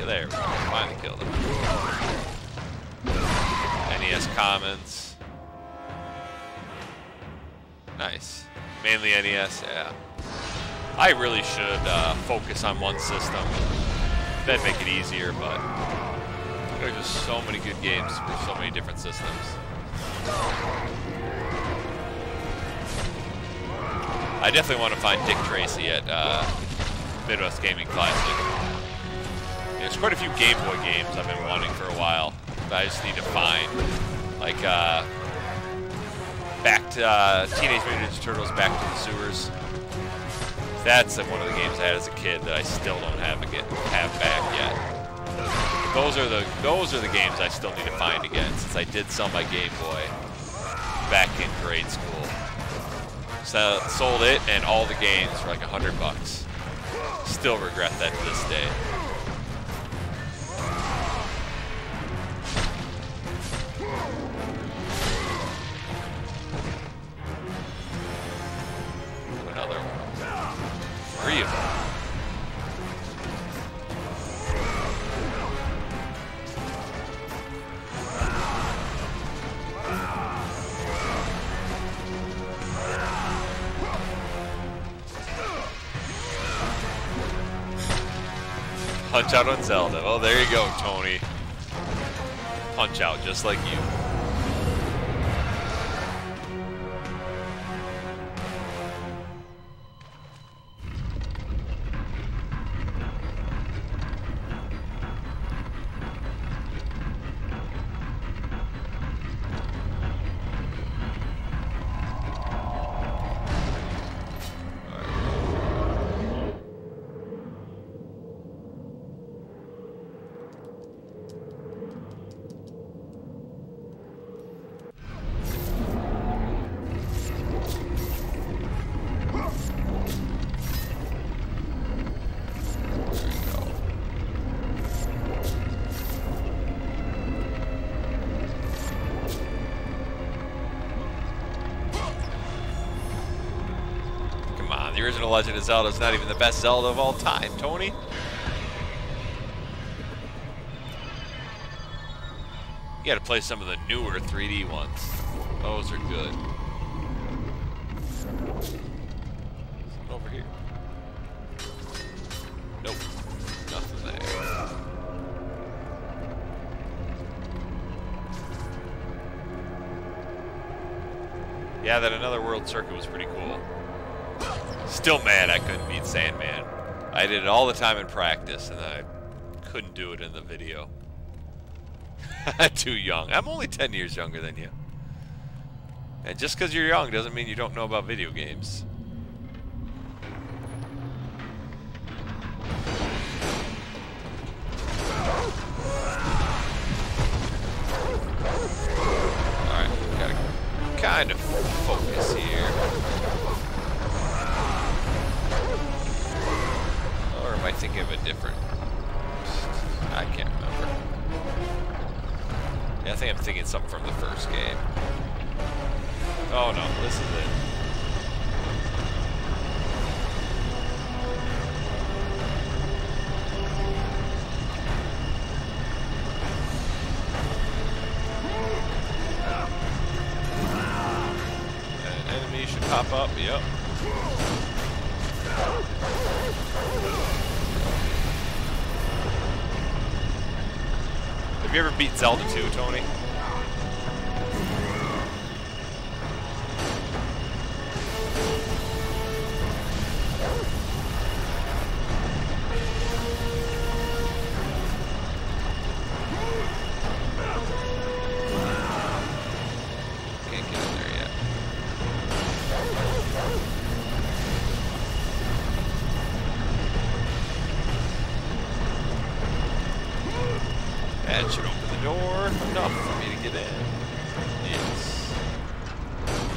There we go. Finally killed him. NES Commons. Nice. Mainly NES, yeah. I really should focus on one system. That'd make it easier, but there's just so many good games for so many different systems. I definitely want to find Dick Tracy at Midwest Gaming Classic. There's quite a few Game Boy games I've been wanting for a while, but I just need to find, like, back to Teenage Mutant Ninja Turtles: Back to the Sewers. That's one of the games I had as a kid that I still don't have back yet. Those are the games I still need to find again, since I did sell my Game Boy back in grade school. So sold it and all the games for like $100. Still regret that to this day. Another one. 3 of them. Punch Out on Zelda. Oh, there you go, Tony. Punch Out, just like you. The original Legend of Zelda is not even the best Zelda of all time, Tony. You gotta play some of the newer 3D ones. Those are good. Something over here. Nope. Nothing there. Yeah, that Another World Circuit was pretty cool. Still mad I couldn't beat Sandman. I did it all the time in practice, and I couldn't do it in the video. Too young. I'm only 10 years younger than you. And just because you're young doesn't mean you don't know about video games. Alright, gotta kind of focus here. Or am I thinking of a different? I can't remember. Yeah, I think I'm thinking something from the first game. Oh no, this is it. An enemy should pop up, yep. Have you ever beat Zelda 2, Tony? Can't get in there yet. That should open the door enough for me to get in. Yes.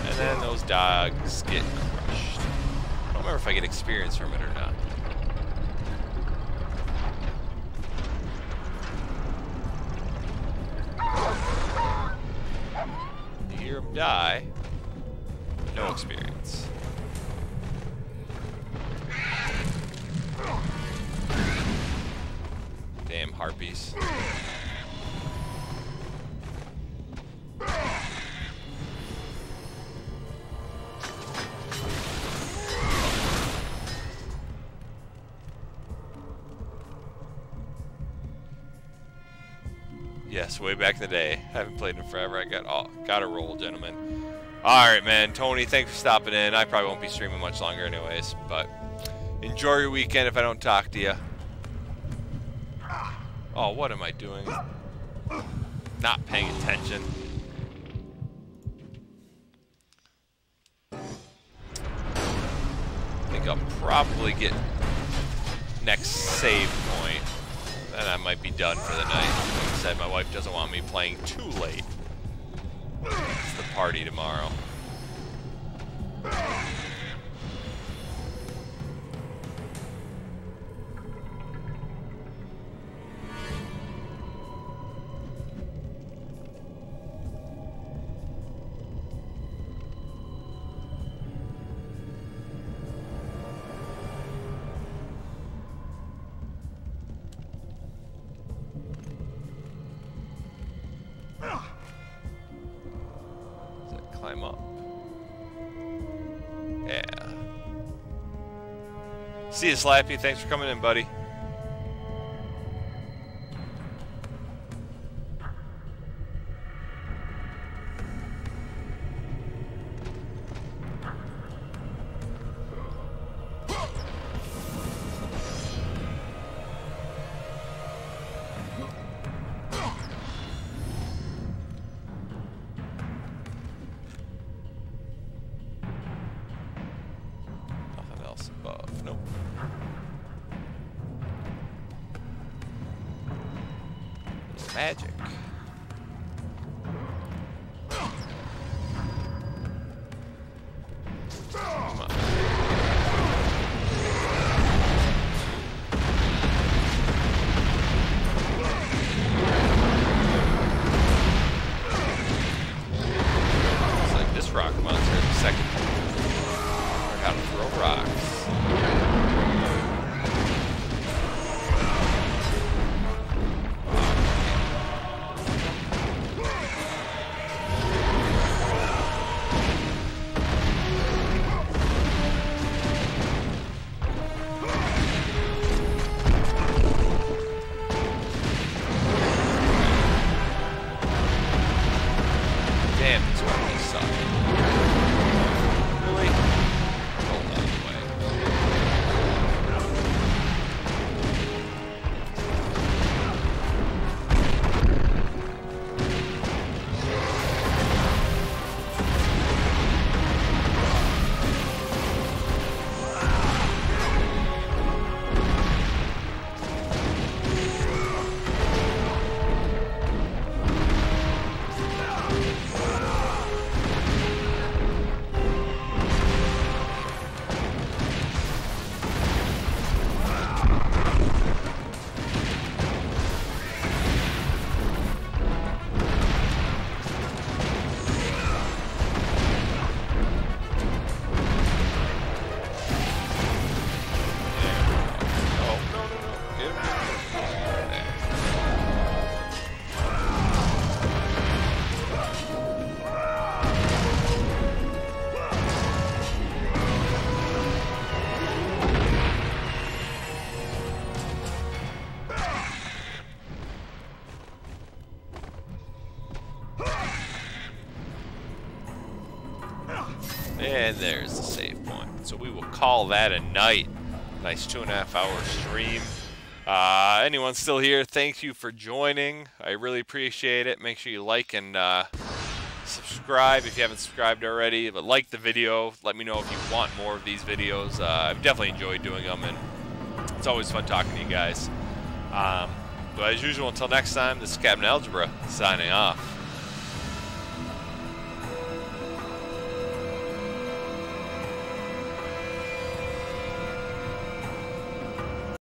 And then those dogs get crushed. I don't remember if I get experience from it or not. You hear him die, but no experience. Damn harpies. Yes, way back in the day. Haven't played in forever. I got a roll, gentlemen. Alright, man. Tony, thanks for stopping in. I probably won't be streaming much longer anyways, but enjoy your weekend if I don't talk to you. Oh, what am I doing? Not paying attention. I think I'll probably get next save point. Then I might be done for the night. Like I said, my wife doesn't want me playing too late. It's the party tomorrow. Climb up. Yeah. See you, Slappy. Thanks for coming in, buddy. Magic. Come on. It's like this rock monster in a second. Learn how to throw rocks. And there's the save point. So we will call that a night. Nice 2.5-hour stream. Anyone still here, thank you for joining. I really appreciate it. Make sure you like and subscribe if you haven't subscribed already. But like the video. Let me know if you want more of these videos. I've definitely enjoyed doing them, and it's always fun talking to you guys. But So as usual, until next time, this is Captain Algebra signing off.